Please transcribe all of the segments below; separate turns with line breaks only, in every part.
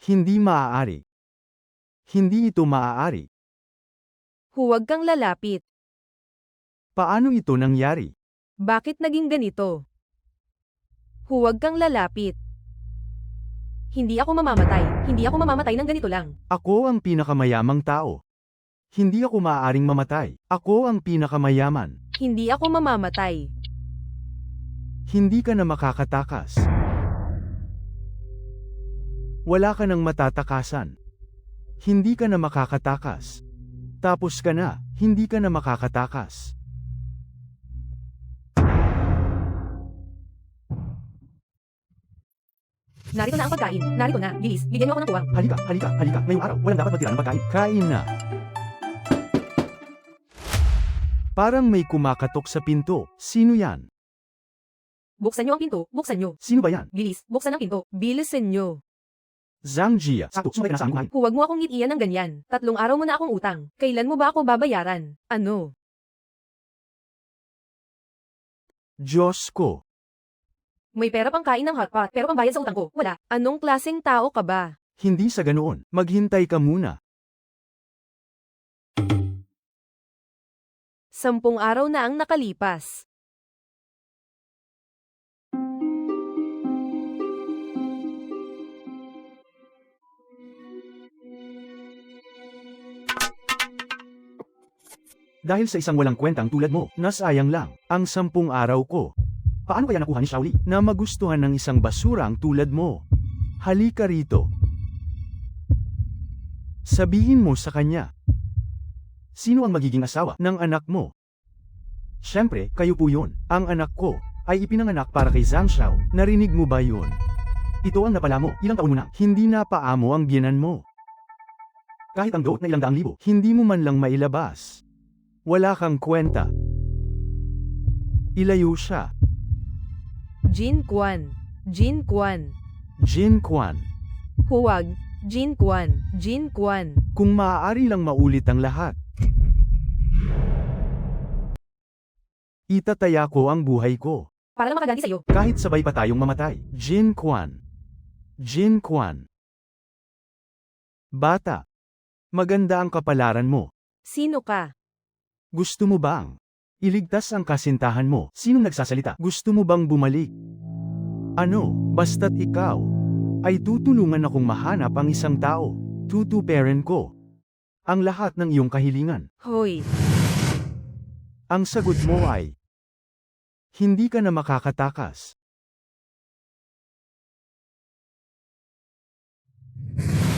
Hindi maaari. Hindi ito maaari.
Huwag kang lalapit.
Paano ito nangyari?
Bakit naging ganito? Huwag kang lalapit. Hindi ako mamamatay. Hindi ako mamamatay ng ganito lang.
Ako ang pinakamayamang tao. Hindi ako maaaring mamatay. Ako ang pinakamayaman.
Hindi ako mamamatay.
Hindi ka na makakatakas. Wala ka nang matatakasan. Hindi ka na makakatakas. Tapos ka na, hindi ka na makakatakas.
Narito na ang pagkain. Narito na. Bilis, bigyan niyo ako ng tuwang.
Halika, halika, halika. Ngayong araw, walang dapat magtira ng pagkain. Kain na. Parang may kumakatok sa pinto. Sino yan?
Buksan niyo ang pinto. Buksan niyo.
Sino ba yan?
Bilis, buksan ang pinto. Bilisan niyo.
Zhang Jia. Sakto, sumay ka na sa aming kumain.
Huwag mo akong ngitian ng ganyan. 3 araw mo na akong utang. Kailan mo ba ako babayaran? Ano?
Diyos ko.
May pera pang kain ng hotpot, pero pambayad sa utang ko. Wala. Anong klaseng tao ka ba?
Hindi sa ganoon. Maghintay ka muna.
10 araw na ang nakalipas.
Dahil sa isang walang kwentang tulad mo, nasayang lang ang 10 araw ko. Paano kaya nakuha ni Shaoli na magustuhan ng isang basurang tulad mo? Halika rito. Sabihin mo sa kanya. Sino ang magiging asawa ng anak mo? Siyempre, kayo po yun. Ang anak ko ay ipinanganak para kay Zhang Xiao. Narinig mo ba yun? Ito ang napala mo. Ilang taon mo na? Hindi napaamo ang biyenan mo. Kahit ang goat na 200,000, hindi mo man lang mailabas. Wala kang kwenta. Ilayo siya.
Jin Quan. Jin Quan.
Jin Quan.
Huwag. Jin Quan. Jin Quan.
Kung maaari lang maulit ang lahat. Itataya ko ang buhay ko.
Para lang makaganti sa'yo.
Kahit sabay pa tayong mamatay. Jin Quan. Jin Quan. Bata. Maganda ang kapalaran mo.
Sino ka?
Gusto mo bang iligtas ang kasintahan mo? Sinong nagsasalita? Gusto mo bang bumalik? Ano, basta't ikaw ay tutulungan akong mahanap ang isang tao. Tutuparin ko ang lahat ng iyong kahilingan.
Hoy.
Ang sagot mo ay hindi ka na makakatakas.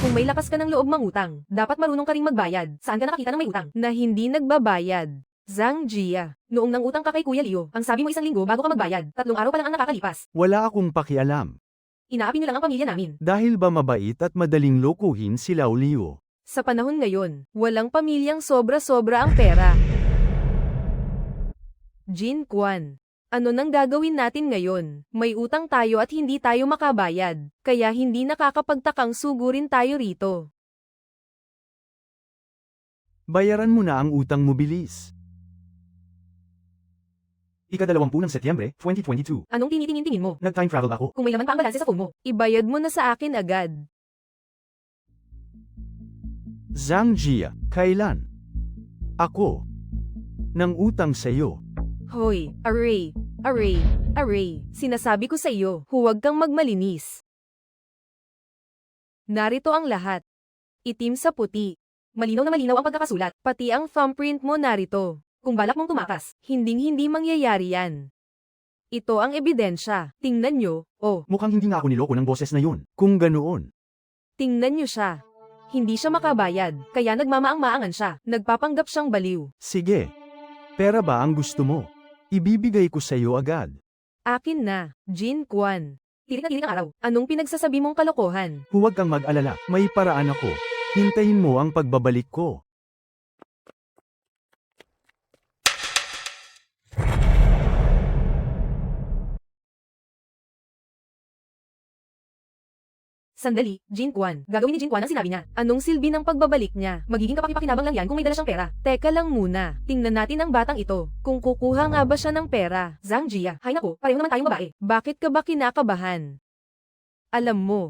Kung may lakas ka ng loob mangutang, dapat marunong ka ring magbayad. Saan ka nakakita ng may utang na hindi nagbabayad? Zhang Jia. Noong nangutang ka kay Kuya Leo, ang sabi mo 1 linggo bago ka magbayad. 3 araw pa lang ang nakakalipas.
Wala akong pakialam.
Inaapi niyo lang ang pamilya namin.
Dahil ba mabait at madaling lokohin si Leo?
Sa panahon ngayon, walang pamilyang sobra-sobra ang pera. Jin Quan. Ano nang gagawin natin ngayon? May utang tayo at hindi tayo makabayad, kaya hindi nakakapagtakang sugurin tayo rito.
Bayaran mo na ang utang mo bilis. Ika-20 ng Setyembre, 2022.
Anong tinitingin-tingin mo?
Nag-time travel ako.
Kung may laman pa ang balanse sa phone mo, ibayad mo na sa akin agad.
Zhang Jia, kailan? Ako. Nang utang sa iyo.
Hoy, Array. Sinasabi ko sa iyo, huwag kang magmalinis. Narito ang lahat. Itim sa puti. Malinaw na malinaw ang pagkakasulat, pati ang thumbprint mo narito. Kung balak mong tumakas, hinding-hindi mangyayari yan. Ito ang ebidensya. Tingnan nyo, oh.
Mukhang hindi nga ako niloko ng boses na yun. Kung ganoon.
Tingnan nyo siya. Hindi siya makabayad, kaya nagmamaang-maangan siya. Nagpapanggap siyang baliw.
Sige. Pera ba ang gusto mo? Ibibigay ko sa iyo agad.
Akin na, Jin Quan. Tirik na tirik ang araw. Anong pinagsasabi mong kalokohan?
Huwag kang mag-alala, may paraan ako. Hintayin mo ang pagbabalik ko.
Sandali, Jin Quan. Gagawin ni Jin Quan ang sinabi niya. Anong silbi ng pagbabalik niya? Magiging kapakipakinabang lang yan kung may dala siyang pera. Teka lang muna. Tingnan natin ang batang ito. Kung kukuha nga ba siya ng pera? Zhang Jia. Hay nako, pareho naman tayong babae. Bakit ka ba kinakabahan? Alam mo,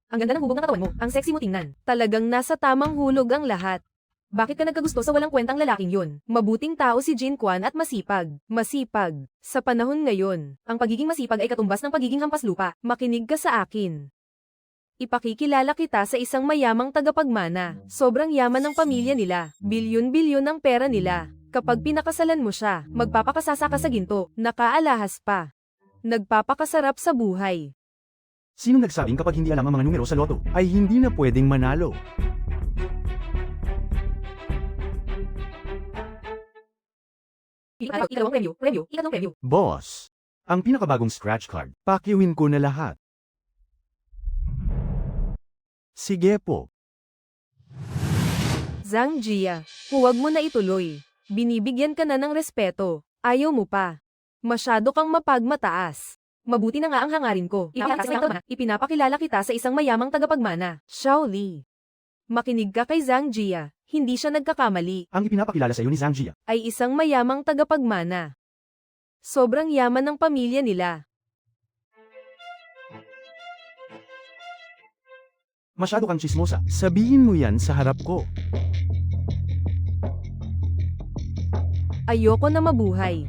Ang ganda ng hubog ng katawan mo, ang sexy mo tingnan. Talagang nasa tamang hulog ang lahat. Bakit ka nagkagusto sa walang kwentang lalaking yun? Mabuting tao si Jin Kwan at masipag. Masipag. Sa panahon ngayon, ang pagiging masipag ay katumbas ng pagiging hampas lupa. Makinig ka sa akin. Ipakikilala kita sa isang mayamang tagapagmana. Sobrang yaman ng pamilya nila. Bilyon-bilyon ang pera nila. Kapag pinakasalan mo siya, magpapakasasa ka sa ginto. Nakaalahas pa. Nagpapakasarap sa buhay.
Sinong nagsabing kapag hindi alam ang mga numero sa loto, ay hindi na pwedeng manalo?
Ikalawang premyo, ikatlong premyo.
Boss, ang pinakabagong scratch card, pakiwin ko na lahat. Sige po.
Zhang Jia, huwag mo na ituloy. Binibigyan ka na ng respeto. Ayaw mo pa. Masyado kang mapagmataas. Mabuti na nga ang hangarin ko. Ipinapakilala kita sa isang mayamang tagapagmana, Xiao Li. Makinig ka kay Zhang Jia, hindi siya nagkakamali.
Ang ipinapakilala sa iyo ni Zhang Jia
Ay isang mayamang tagapagmana. Sobrang yaman ng pamilya nila.
Masyado kang chismosa. Sabihin mo yan sa harap ko.
Ayoko na mabuhay.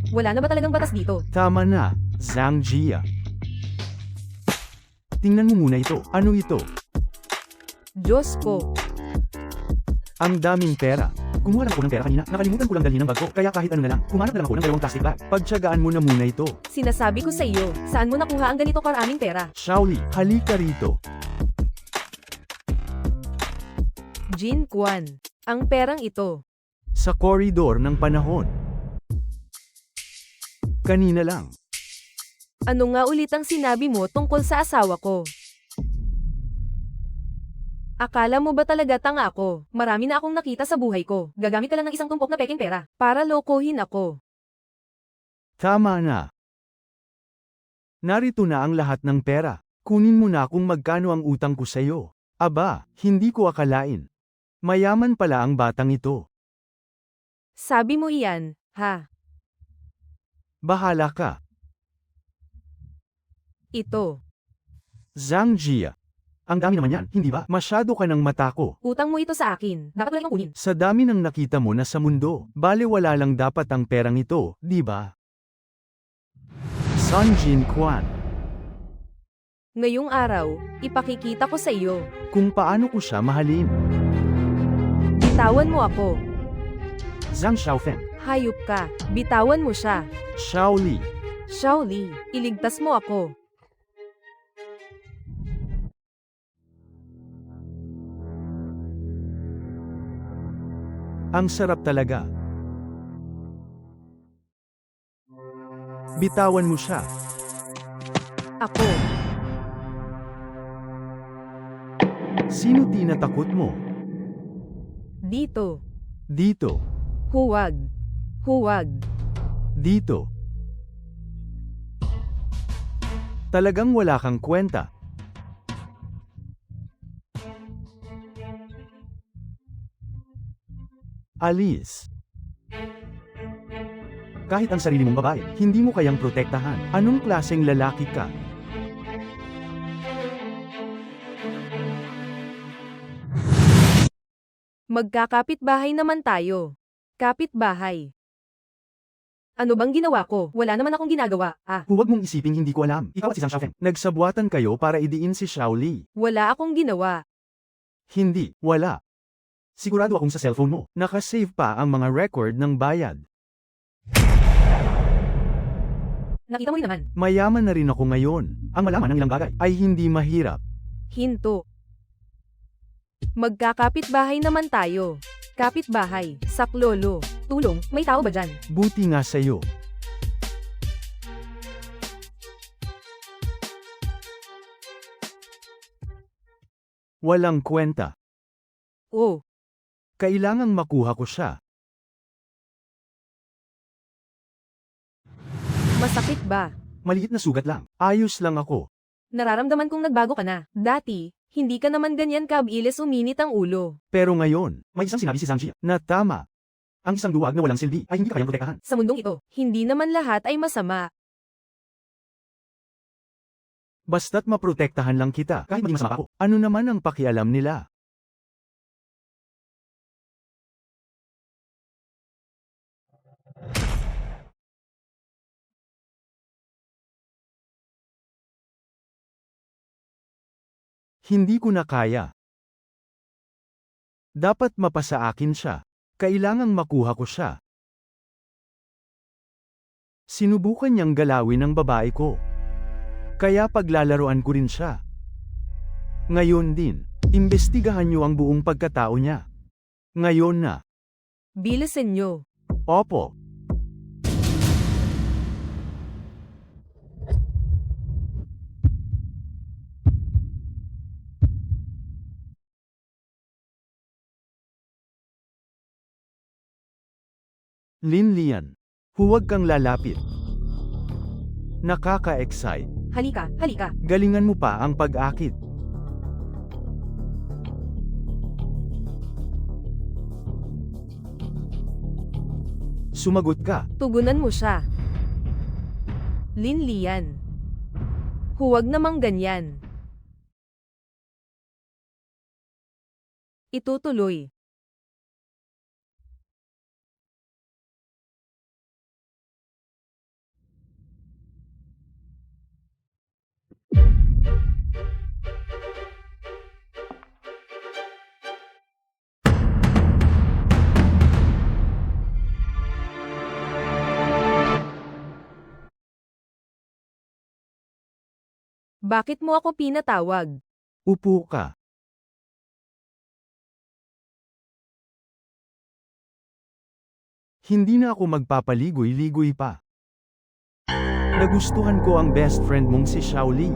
Wala na ba talagang batas dito?
Tama na, Zhang Jia. Tingnan mo muna ito. Ano ito?
Diyos ko.
Ang daming pera. Kumuha lang ako ng pera kanina. Nakalimutan ko lang dalhin ng bag ko. Kaya kahit ano na lang, kumanap na lang ako ng 2 plastic bag. Pagtiyagaan mo na muna ito.
Sinasabi ko sa iyo, saan mo nakuha ang ganito karaming pera?
Shaoli, halika rito.
Jin Kwan. Ang perang ito.
Sa koridor ng panahon. Kanina lang.
Ano nga ulit ang sinabi mo tungkol sa asawa ko? Akala mo ba talaga tanga ako? Marami na akong nakita sa buhay ko. Gagamit ka lang ng isang tumpok na peking pera para lokohin ako.
Tama na. Narito na ang lahat ng pera. Kunin mo na kung magkano ang utang ko sa'yo. Aba, hindi ko akalain. Mayaman pala ang batang ito.
Sabi mo iyan, ha?
Bahala ka.
Ito.
Zhang Jia. Ang dami naman yan, hindi ba? Masyado ka ng matako.
Utang mo ito sa akin. Dapat wala kang kunin.
Sa dami ng nakita mo na sa mundo, bale wala lang dapat ang perang ito, di ba? Sun Jin Kwan.
Ngayong araw, ipakikita ko sa iyo.
Kung paano ko siya mahalin.
Bitawan mo ako.
Zhang Xiaofen.
Hayop ka. Bitawan mo siya.
Shaoli.
Xiao Li, iligtas mo ako.
Ang sarap talaga. Bitawan mo siya.
Ako.
Sino tinatakot mo?
Dito.
Dito.
Huwag. Huwag.
Dito. Talagang wala kang kwenta. Alis. Kahit ang sarili mong babae, hindi mo kayang protektahan. Anong klaseng lalaki ka?
Magkakapit-bahay naman tayo. Kapit-bahay. Ano bang ginawa ko? Wala naman akong ginagawa, ah.
Huwag mong isiping hindi ko alam. Ikaw at si Zhang Xiaofeng, nagsabwatan kayo para idiin si Xiao Li.
Wala akong ginawa.
Hindi, wala. Sigurado akong sa cellphone mo, nakasave pa ang mga record ng bayad.
Nakita mo rin naman.
Mayaman na rin ako ngayon. Ang malaman ng ilang bagay ay hindi mahirap.
Hinto. Magkakapit-bahay naman tayo. Kapit-bahay, saklolo, tulong, may tao ba dyan?
Buti nga sa'yo. Walang kwenta.
Oh,
Kailangang makuha ko siya.
masakit ba?
Maliit na sugat lang. Ayos lang ako.
Nararamdaman kong nagbago ka na. Dati, hindi ka naman ganyan kabilis uminit ang ulo.
Pero ngayon, may isang sinabi si Zhang Jia na tama. Ang isang duwag na walang silbi ay hindi ka kayang protekahan.
Sa mundong ito, hindi naman lahat ay masama.
Basta't maprotektahan lang kita, kahit maging masama ako. Ano naman ang pakialam nila? Hindi ko na kaya. Dapat mapasa akin siya. Kailangang makuha ko siya. Sinubukan niyang galawin ang babae ko. Kaya paglalaroan ko rin siya. Ngayon din, imbestigahan niyo ang buong pagkatao niya. Ngayon na.
Bilisan nyo.
Opo. Linlian, huwag kang lalapit. Nakaka-excite.
Halika, halika.
Galingan mo pa ang pag-akit. Sumagot ka.
Tugunan mo siya. Linlian. Huwag namang ganyan. Itutuloy. Bakit mo ako pinatawag?
Upo ka. Hindi na ako magpapaligoy-ligoy pa. Nagustuhan ko ang best friend mong si Xiaoli.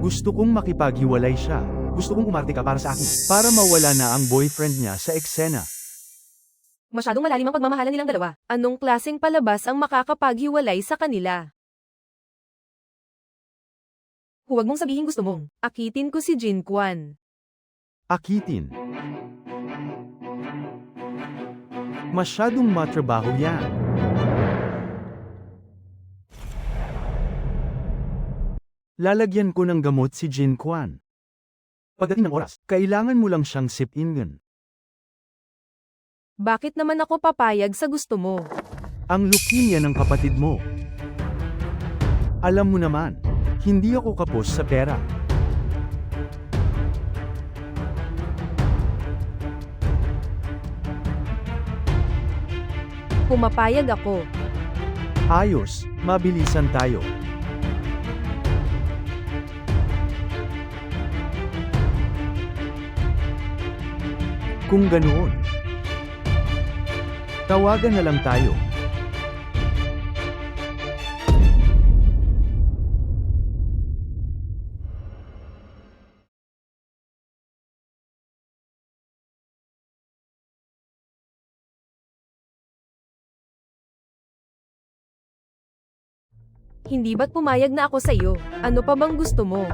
Gusto kong makipaghiwalay siya. Gusto kong umarte ka para sa akin. Para mawala na ang boyfriend niya sa eksena.
Masyadong malalim ang pagmamahalan nilang dalawa. Anong klaseng palabas ang makakapaghiwalay sa kanila? Huwag mong sabihin gusto mong akitin ko si Jin Kwan.
Akitin. Masyadong matrabaho yan. Lalagyan ko ng gamot si Jin Kwan. Pagdating ng oras, kailangan mo lang siyang sipinggan.
Bakit naman ako papayag sa gusto mo?
Ang leukemia ng kapatid mo. Alam mo naman, hindi ako kapos sa pera.
Pumapayag ako.
Ayos, mabilisan tayo. Kung ganoon, tawagan na lang tayo.
Hindi ba't pumayag na ako sa iyo? Ano pa bang gusto mo?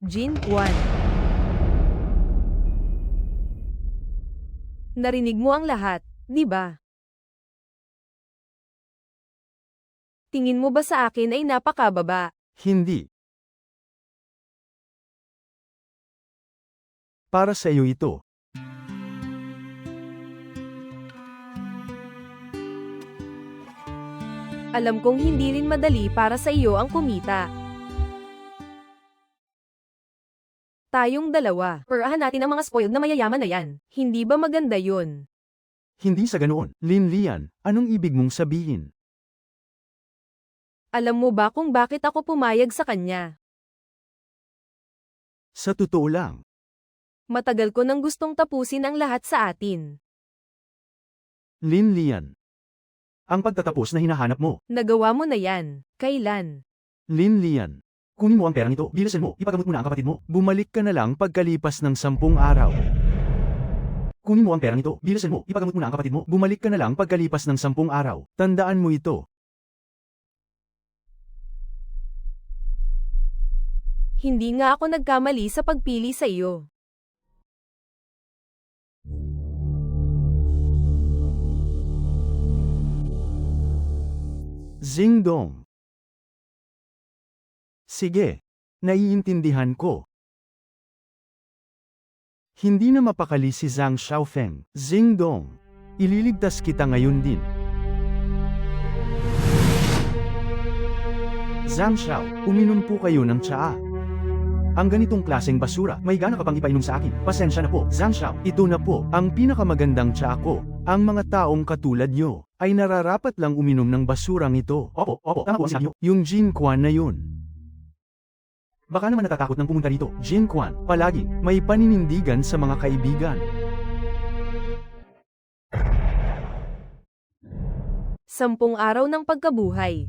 Jin Kwan. Narinig mo ang lahat, di ba? Tingin mo ba sa akin ay napakababa?
Hindi. Para sa iyo ito.
Alam kong hindi rin madali para sa iyo ang kumita. Tayong dalawa, perahan natin ang mga spoiled na mayayaman na yan. Hindi ba maganda yun?
Hindi sa ganoon. Linlian, anong ibig mong sabihin?
Alam mo ba kung bakit ako pumayag sa kanya?
Sa totoo lang.
Matagal ko nang gustong tapusin ang lahat sa atin.
Linlian. Ang pagtatapos na hinahanap mo.
Nagawa mo na yan. Kailan?
Linlian. Kunin mo ang perang ito, bilisan mo, ipagamot mo na ang kapatid mo. Bumalik ka na lang pagkalipas ng 10 araw. Kunin mo ang perang ito, bilisan mo, ipagamot mo na ang kapatid mo. Bumalik ka na lang pagkalipas ng 10 araw. Tandaan mo ito.
Hindi nga ako nagkamali sa pagpili sa iyo.
Zingdong. Sige. Naiintindihan ko. Hindi na mapakali si Zhang Xiaofeng. Zingdong. Ililigtas kita ngayon din. Zhang Xiao, uminom po kayo ng tsaa. Ang ganitong klaseng basura, may gana ka pang ipainom sa akin. Pasensya na po, Zhang Xiao. Ito na po, ang pinakamagandang tsaa ko. Ang mga taong katulad nyo, ay nararapat lang uminom ng basurang ito. Opo, tama po ang sinabi nyo. Yung Jin Quan na yun. Baka naman natatakot ng pumunta rito. Jin Quan, palaging, may paninindigan sa mga kaibigan.
10 araw ng pagkabuhay.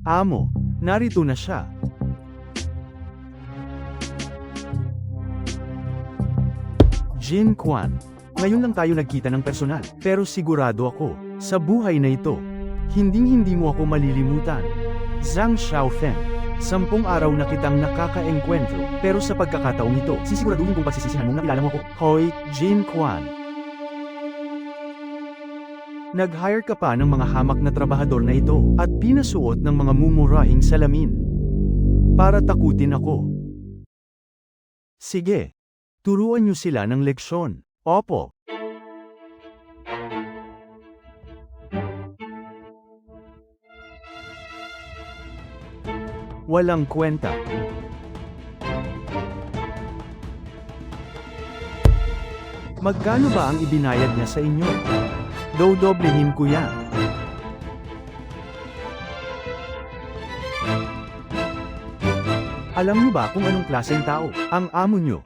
Amo, narito na siya. Jin Quan, ngayon lang tayo nagkita ng personal, pero sigurado ako, sa buhay na ito, hindi mo ako malilimutan. Zhang Xiaofeng, 10 araw na kitang nakaka-engkwentro, pero sa pagkakataong ito, sisiguraduhin kong pagsisisihan mong nakilala mo ako. Hoy, Jin Quan. Nag-hire ka pa ng mga hamak na trabahador na ito, at pinasuot ng mga mumurahing salamin. Para takutin ako. Sige. Turuan niyo sila ng leksyon. Opo. Walang kwenta. Magkano ba ang ibinayad niya sa inyo? Dodoblehin ko yan. Alam niyo ba kung anong klaseng tao ang amo niyo?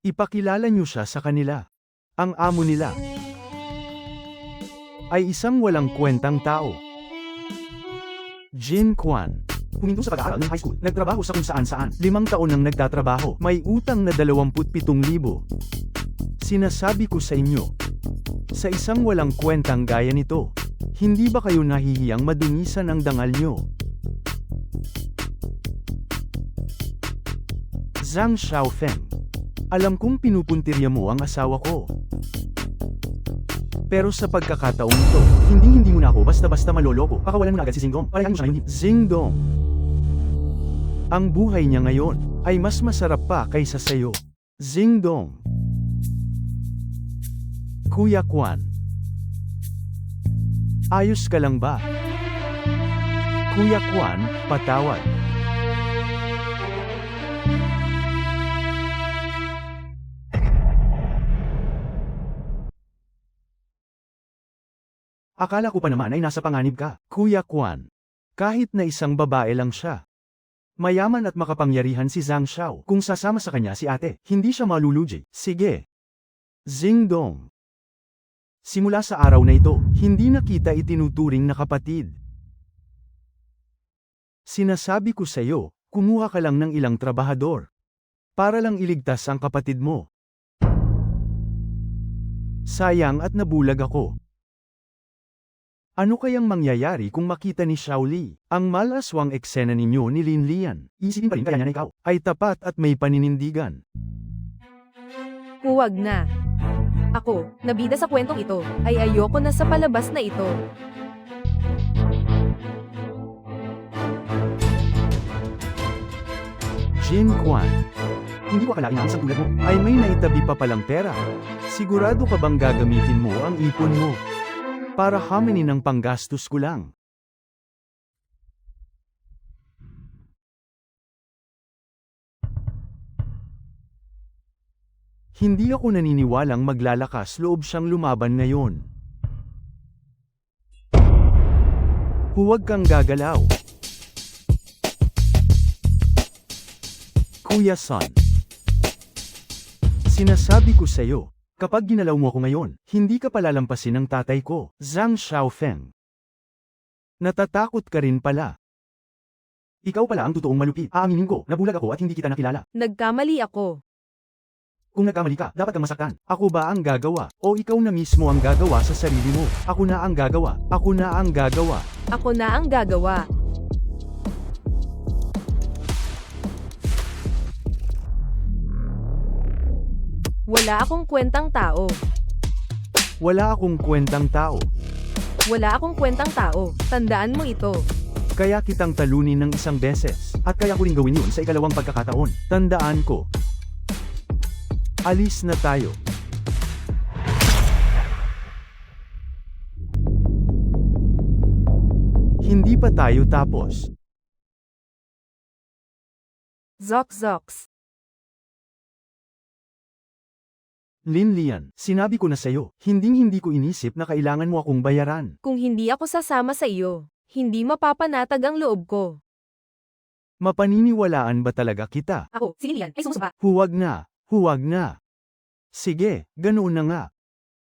Ipakilala niyo siya sa kanila. Ang amo nila ay isang walang kwentang tao. Jin Quan. Huminto sa pag-aaral ng high school. Nagtrabaho sa kung saan-saan. 5 taon nang nagtatrabaho. May utang na 27,000. Sinasabi ko sa inyo. Sa isang walang kwentang gaya nito, hindi ba kayo nahihiyang madungisan ang dangal nyo? Zhang Xiaofeng. Alam kong pinupuntirya mo ang asawa ko. Pero sa pagkakataong ito, hindi mo na ako basta-basta maloloko. Pakawalan mo na agad si Zingdong. Parehan mo siya ngayon. Zingdong. Ang buhay niya ngayon ay mas masarap pa kaysa sayo. Zingdong. Kuya Quan. Ayos ka lang ba? Kuya Quan, patawad. Akala ko pa naman ay nasa panganib ka, Kuya Quan. Kahit na isang babae lang siya. Mayaman at makapangyarihan si Zhang Xiao. Kung sasama sa kanya si ate, hindi siya malulugi. Sige. Zingdong. Simula sa araw na ito, hindi na kita itinuturing na kapatid. Sinasabi ko sa iyo, kumuha ka lang ng ilang trabahador. Para lang iligtas ang kapatid mo. Sayang at nabulag ako. Ano kayang mangyayari kung makita ni Xiaoli, ang malaswang eksena ninyo ni Lin Lian? Isipin pa rin kaya niya na ikaw ay tapat at may paninindigan.
Huwag na. Ako, nabida sa kwentong ito, ay ayoko na sa palabas na ito.
Jin Quan. Hindi ko akalain na ang isang tulad mo ay may naitabi pa palang pera. Sigurado ka bang gagamitin mo ang ipon mo? Para haminin ng panggastos ko lang. Hindi ako naniniwalang maglalakas loob siyang lumaban ngayon. Huwag kang gagalaw. Kuya Son. Sinasabi ko sa'yo, kapag ginalaw mo ako ngayon, hindi ka palalampasin ng tatay ko, Zhang Xiaofeng. Natatakot ka rin pala. Ikaw pala ang totoong malupit. Aaminin ko, nabulag ako at hindi kita nakilala.
Nagkamali ako.
Kung nagkamali ka, dapat kang masaktan. Ako ba ang gagawa? O ikaw na mismo ang gagawa sa sarili mo? Ako na ang gagawa. Ako na ang gagawa.
Ako na ang gagawa. Wala akong kwentang tao.
Wala akong kwentang tao.
Wala akong kwentang tao. Tandaan mo ito.
Kaya kitang talunin ng isang beses, at kaya ko rin gawin yun sa ikalawang pagkakataon. Tandaan ko. Alis na tayo. Hindi pa tayo tapos.
Zox.
Linlian, sinabi ko na sa'yo, hindi ko inisip na kailangan mo akong bayaran.
Kung hindi ako sasama sa iyo, hindi mapapanatag ang loob ko.
Mapaniniwalaan ba talaga kita?
Ako, si Lilian, ay sumusuba.
Huwag na. Sige, ganoon na nga.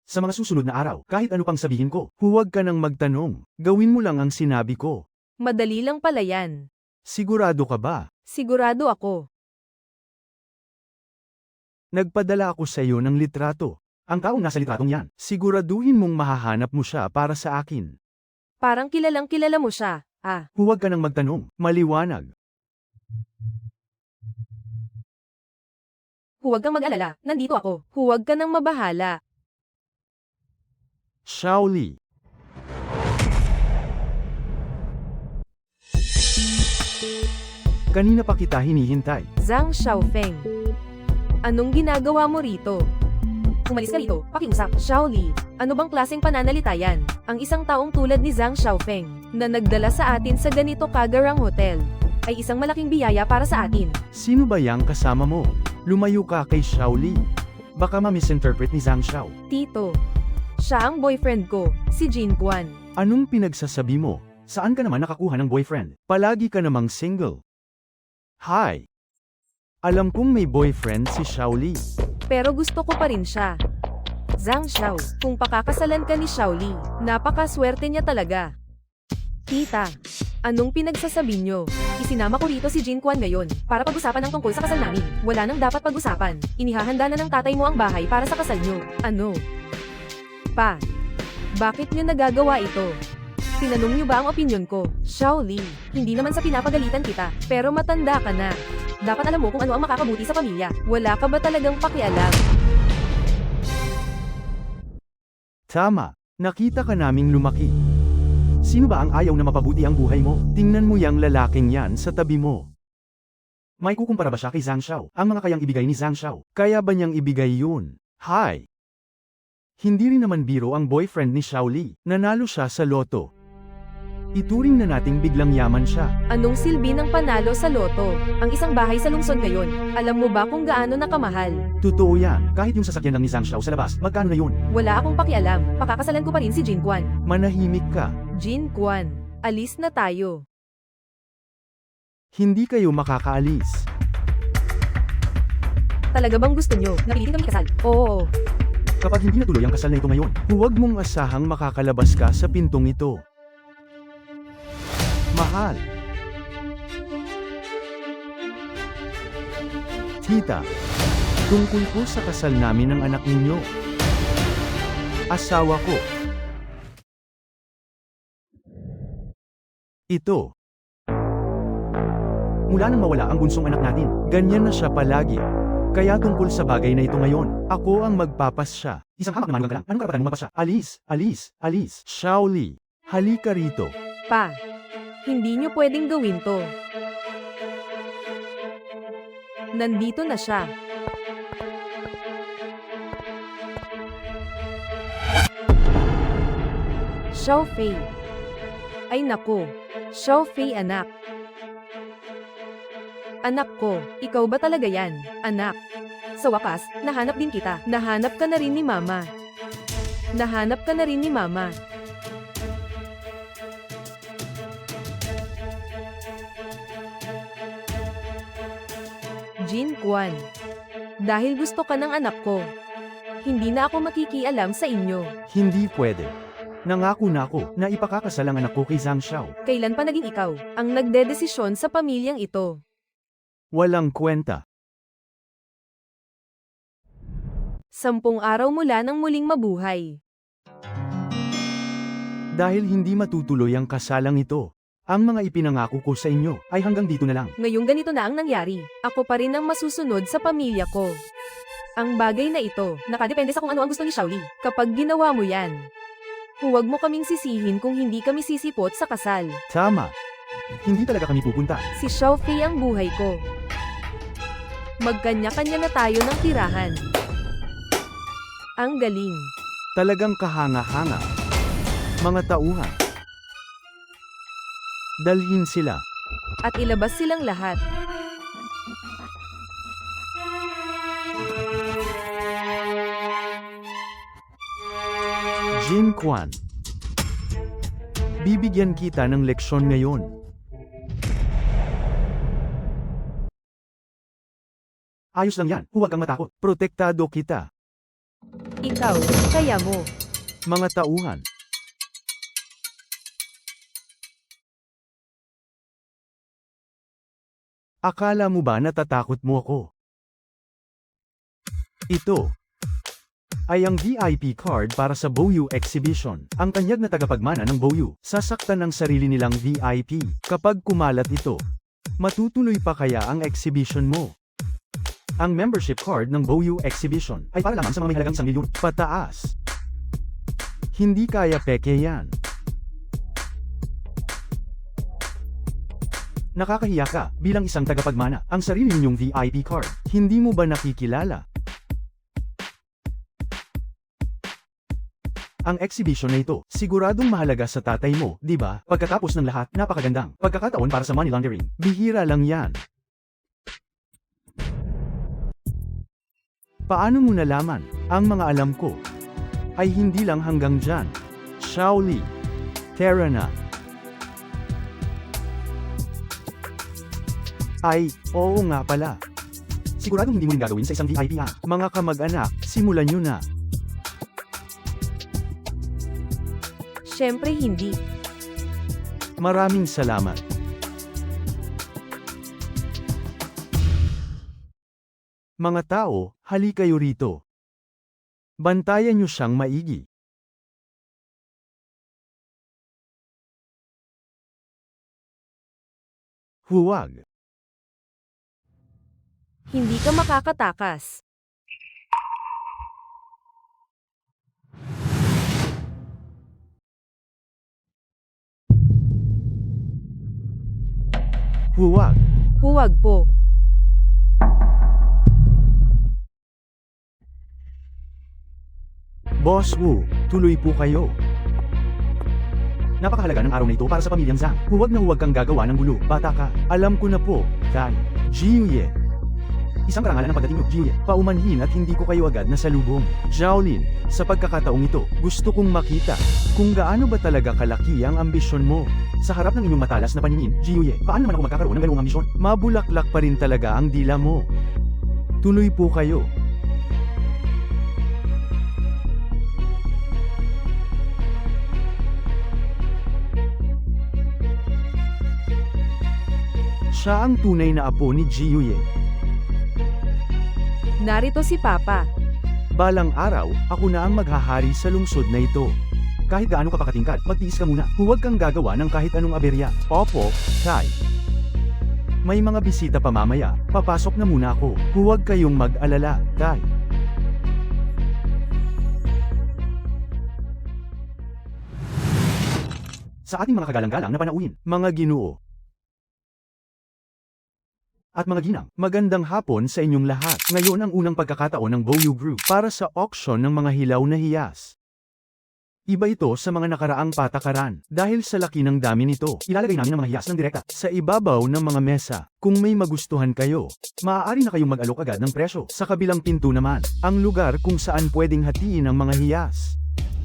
Sa mga susunod na araw, kahit ano pang sabihin ko, huwag ka nang magtanong. Gawin mo lang ang sinabi ko.
Madali lang pala yan.
Sigurado ka ba?
Sigurado ako.
Nagpadala ako sa iyo ng litrato. Ang taong nasa litratong yan, siguraduhin mong mahahanap mo siya para sa akin.
Parang kilalang kilala mo siya.
Huwag ka nang magtanong, maliwanag.
Huwag kang mag-alala, nandito ako. Huwag ka nang mabahala.
Shaoli. Kanina pa kita hinihintay.
Zhang Xiaofeng. Anong ginagawa mo rito? Umalis ka rito, pakiusap. Shaoli, ano bang klaseng pananalita yan? Ang isang taong tulad ni Zhang Xiaofeng, na nagdala sa atin sa ganito kagarang hotel, ay isang malaking biyaya para sa atin.
Sino ba yang kasama mo? Lumayo ka kay Shaoli. Baka ma-misinterpret ni Zhang Xiao.
Tito, siya ang boyfriend ko, si Jin Quan.
Anong pinagsasabi mo? Saan ka naman nakakuha ng boyfriend? Palagi ka namang single. Hi! Alam kong may boyfriend si Shaoli.
Pero gusto ko pa rin siya. Zhang Xiao, kung pakakasalan ka ni Shaoli, napakaswerte niya talaga. Tita, anong pinagsasabi niyo? Isinama ko rito si Jin Quan ngayon, para pag-usapan ang tungkol sa kasal namin. Wala nang dapat pag-usapan. Inihahanda na ng tatay mo ang bahay para sa kasal niyo. Ano? Pa, bakit niyo nagagawa ito? Tinanong niyo ba ang opinyon ko? Shaoli, hindi naman sa pinapagalitan kita, pero matanda ka na. Dapat alam mo kung ano ang makakabuti sa pamilya. Wala ka ba talagang pakialam?
Tama, nakita ka naming lumaki. Sino ba ang ayaw na mapabuti ang buhay mo? Tingnan mo yang lalaking yan sa tabi mo. May kukumpara ba siya kay Zhang Xiao? Ang mga kayang ibigay ni Zhang Xiao, kaya ba niyang ibigay yun? Hi! Hindi rin naman biro ang boyfriend ni Shaoli. Nanalo siya sa loto. Ituring na nating biglang yaman siya.
Anong silbi ng panalo sa loto? Ang isang bahay sa lungsod ngayon, alam mo ba kung gaano nakamahal?
Totoo yan, kahit yung sasakyan lang ni Zhang Xiao sa labas, magkano na yun?
Wala akong pakialam, pakakasalan ko pa rin si Jin Quan.
Manahimik ka.
Jin Quan, alis na tayo.
Hindi kayo makakaalis.
Talaga bang gusto nyo? Napilitin kami kasal? Oo.
Kapag hindi natuloy ang kasal na ito ngayon, huwag mong asahang makakalabas ka sa pintong ito. Mahal. Tita, tungkol po sa kasal namin ng anak ninyo. Asawa ko. Ito. Mula nang mawala ang bunsong anak natin, ganyan na siya palagi. Kaya tungkol sa bagay na ito ngayon, ako ang magpapasya. Isang hamak na manugang ka lang, anong karapatan mo magpasya? Alis. Shaoli, halika rito.
Pa, hindi nyo pwedeng gawin to. Nandito na siya. Xiaofei. Ay nako, Xiaofei anak. Anak ko, ikaw ba talaga yan, anak? Sa wakas, nahanap din kita. Nahanap ka na rin ni Mama. Jin Quan. Dahil gusto ka ng anak ko, hindi na ako makikialam sa inyo.
Hindi pwede. Nangako na ako na ipakakasal ang anak ko kay Zhang Xiao.
Kailan pa naging ikaw ang nagdedesisyon sa pamilyang ito?
Walang kwenta.
10 araw mula nang muling mabuhay.
Dahil hindi matutuloy ang kasalang ito, ang mga ipinangako ko sa inyo ay hanggang dito na lang.
Ngayong ganito na ang nangyari, ako pa rin ang masusunod sa pamilya ko. Ang bagay na ito, nakadepende sa kung ano ang gusto ni Xiaoli. Kapag ginawa mo yan, huwag mo kaming sisihin kung hindi kami sisipot sa kasal.
Tama. Hindi talaga kami pupunta.
Si Xiaofei ang buhay ko. Magkanya-kanya na tayo ng tirahan. Ang galing.
Talagang kahanga-hanga. Mga tauhan. Dalhin sila.
At ilabas silang lahat.
Jin Quan. Bibigyan kita ng leksyon ngayon. Ayos lang yan, huwag kang matakot. Protektado kita.
Ikaw, kaya mo.
Mga tauhan. Akala mo ba natatakot mo ako? Ito ay ang VIP card para sa Boyu Exhibition. Ang kanyag na tagapagmana ng Boyu, sasaktan ng sarili nilang VIP. Kapag kumalat ito, matutuloy pa kaya ang exhibition mo? Ang membership card ng Boyu Exhibition ay para lamang sa mga may halagang 1,000,000 pataas. Hindi kaya peke yan. Nakakahiya ka bilang isang tagapagmana ang sarili ninyong VIP card. Hindi mo ba nakikilala? Ang exhibition na ito, siguradong mahalaga sa tatay mo, di ba? Pagkatapos ng lahat, napakagandang pagkakataon para sa money laundering. Bihira lang yan. Paano mo nalaman? Ang mga alam ko ay hindi lang hanggang dyan. Xiaoli, Terra na. Ay, oo nga pala. Siguradong hindi mo rin gagawin sa isang VIP ha. Mga kamag-anak, simulan nyo na.
Siyempre hindi.
Maraming salamat. Mga tao, hali kayo rito. Bantayan nyo siyang maigi. Huwag.
Hindi ka makakatakas.
Huwag.
Huwag po.
Boss Wu, tuloy po kayo. Napakahalaga ng araw na ito para sa pamilyang Zhang. Huwag na huwag kang gagawa ng gulo, bata ka. Alam ko na po, Kai. Jiuye. Isang karangalan ng pagdating nyo, Jiuye. Paumanhin at hindi ko kayo agad nasalubong. Xiaolin, sa pagkakataong ito, gusto kong makita kung gaano ba talaga kalaki ang ambisyon mo. Sa harap ng inyong matalas na paningin, Jiuye, paano naman ako magkakaroon ng ganoong ambisyon? Mabulaklak pa rin talaga ang dila mo. Tuloy po kayo. Siya ang tunay na apo ni Jiuye.
Narito si Papa.
Balang araw, ako na ang maghahari sa lungsod na ito. Kahit gaano ka pakatingkad, magtiis ka muna. Huwag kang gagawa ng kahit anong aberya. Opo, Kai. May mga bisita pa mamaya, papasok na muna ako. Huwag kayong mag-alala, Kai. Sa ating mga kagalang-galang na panauhin, mga ginoo at mga ginang, magandang hapon sa inyong lahat. Ngayon ang unang pagkakataon ng Boyu Group para sa auction ng mga hilaw na hiyas. Iba ito sa mga nakaraang patakaran. Dahil sa laki ng dami nito, ilalagay namin ang mga hiyas ng direkta sa ibabaw ng mga mesa. Kung may magustuhan kayo, maaari na kayong mag-alok agad ng presyo. Sa kabilang pinto naman, ang lugar kung saan pwedeng hatiin ang mga hiyas.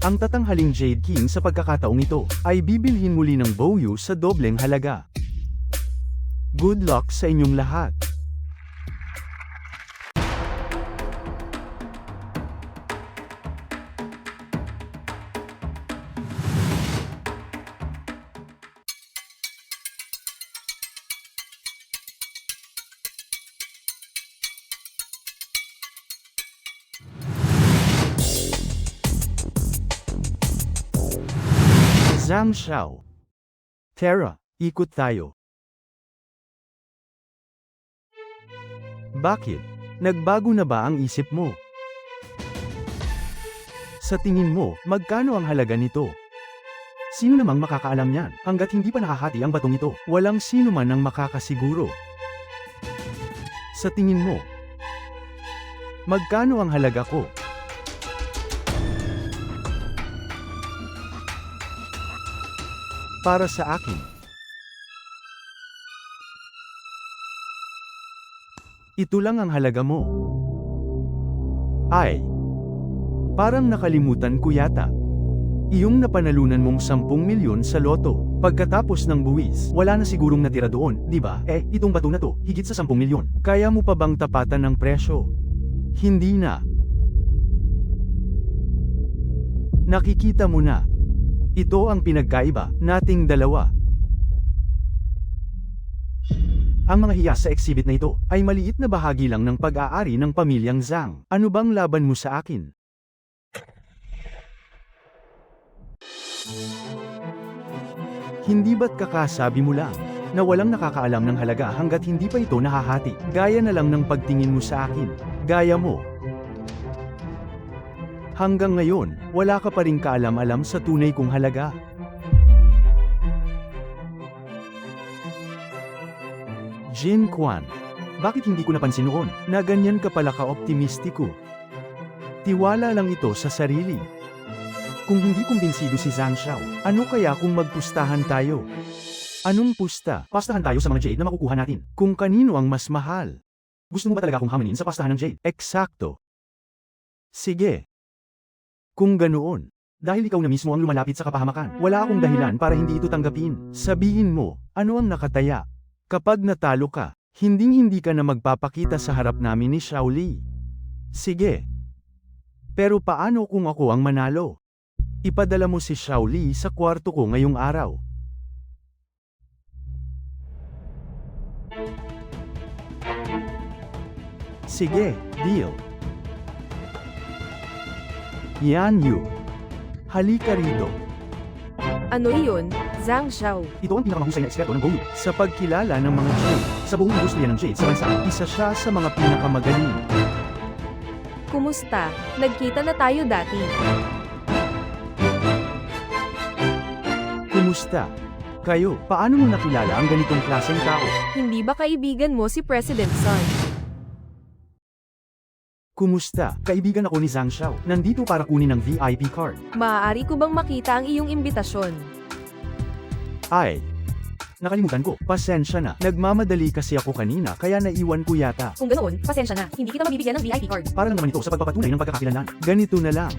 Ang tatanghaling Jade King sa pagkakataong ito ay bibilhin muli ng Boyu sa dobleng halaga. Good luck sa inyong lahat. Zhang Xiao. Terra, ikot tayo. Bakit? Nagbago na ba ang isip mo? Sa tingin mo, magkano ang halaga nito? Sino namang makakaalam yan? Hanggat hindi pa nakahati ang batong ito, walang sino man ang makakasiguro. Sa tingin mo, magkano ang halaga ko? Para sa akin, ito lang ang halaga mo. Ay, parang nakalimutan ko yata. Iyong napanalunan mong 10 milyon sa loto. Pagkatapos ng buwis, wala na sigurong natira doon, di ba? Itong bato na to, higit sa 10 milyon. Kaya mo pa bang tapatan ng presyo? Hindi na. Nakikita mo na. Ito ang pinagkaiba nating dalawa. Ang mga hiyas sa exhibit na ito ay maliit na bahagi lang ng pag-aari ng pamilyang Zhang. Ano bang laban mo sa akin? Hindi ba't kakasabi mo lang na walang nakakaalam ng halaga hanggat hindi pa ito nahahati? Gaya na lang ng pagtingin mo sa akin. Gaya mo. Hanggang ngayon, wala ka pa ring kaalam-alam sa tunay kong halaga. Jin Quan, bakit hindi ko napansin noon na ganyan ka pala ka-optimistiko? Tiwala lang ito sa sarili. Kung hindi kumbinsido si Zhang Xiao, ano kaya kung magpustahan tayo? Anong pusta? Pastahan tayo sa mga jade na makukuha natin. Kung kanino ang mas mahal. Gusto mo ba talaga akong hamanin sa pastahan ng jade? Eksakto. Sige. Kung ganoon, dahil ikaw na mismo ang lumalapit sa kapahamakan, wala akong dahilan para hindi ito tanggapin. Sabihin mo, ano ang nakataya? Kapag natalo ka, hinding-hindi ka na magpapakita sa harap namin ni Xiao Li. Sige. Pero paano kung ako ang manalo? Ipadala mo si Xiao Li sa kwarto ko ngayong araw. Sige, deal. Yan Yu. Halika rito.
Ano iyon, Zhang Xiao?
Ito ang pinakamahusay na eksperto ng Goyu sa pagkilala ng mga jade. Sa buong industriya ng jade sa bansa, isa siya sa mga pinakamagaling.
Kumusta? Nagkita na tayo dati.
Kumusta? Kayo, paano mo nakilala ang ganitong klaseng tao?
Hindi ba kaibigan mo si President Sun?
Kumusta? Kaibigan ako ni Zhang Xiao. Nandito para kunin ang VIP card.
Maaari ko bang makita ang iyong imbitasyon?
Ay, nakalimutan ko. Pasensya na. Nagmamadali kasi ako kanina kaya naiwan ko yata.
Kung ganoon, pasensya na. Hindi kita mabibigyan ng VIP card.
Para lang naman ito sa pagpapatunay ng pagkakakilanlan. Ganito na lang.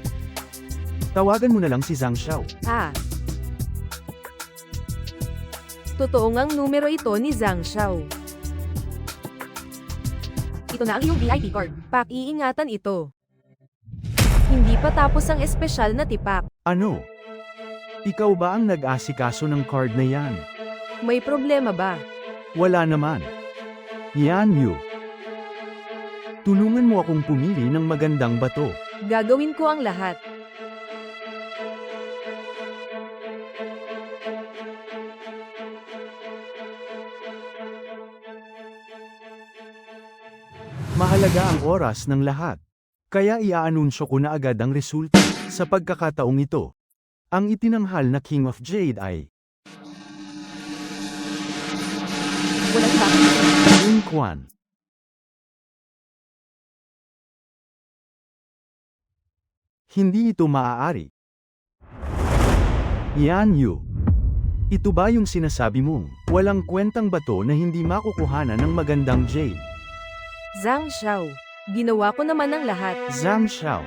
Tawagan mo na lang si Zhang Xiao.
Totoo ngang numero ito ni Zhang Xiao. Ito na ang iyong VIP card. Pak-iingatan ito. Hindi pa tapos ang espesyal na tipak.
Ano? Ikaw ba ang nag-asikaso ng card na yan?
May problema ba?
Wala naman. Yan Yu. Tulungan mo akong pumili ng magandang bato.
Gagawin ko ang lahat.
Mahalaga ang oras ng lahat. Kaya iaanunsyo ko na agad ang resulta. Sa pagkakataong ito, ang itinanghal na King of Jade ay
Walang iba.
Jin Quan. Hindi ito maaari. Yan Yu. Ito ba yung sinasabi mong walang kwentang bato na hindi makukuhanan ng magandang jade?
Zhang Xiao, ginawa ko naman ang lahat.
Zhang Xiao.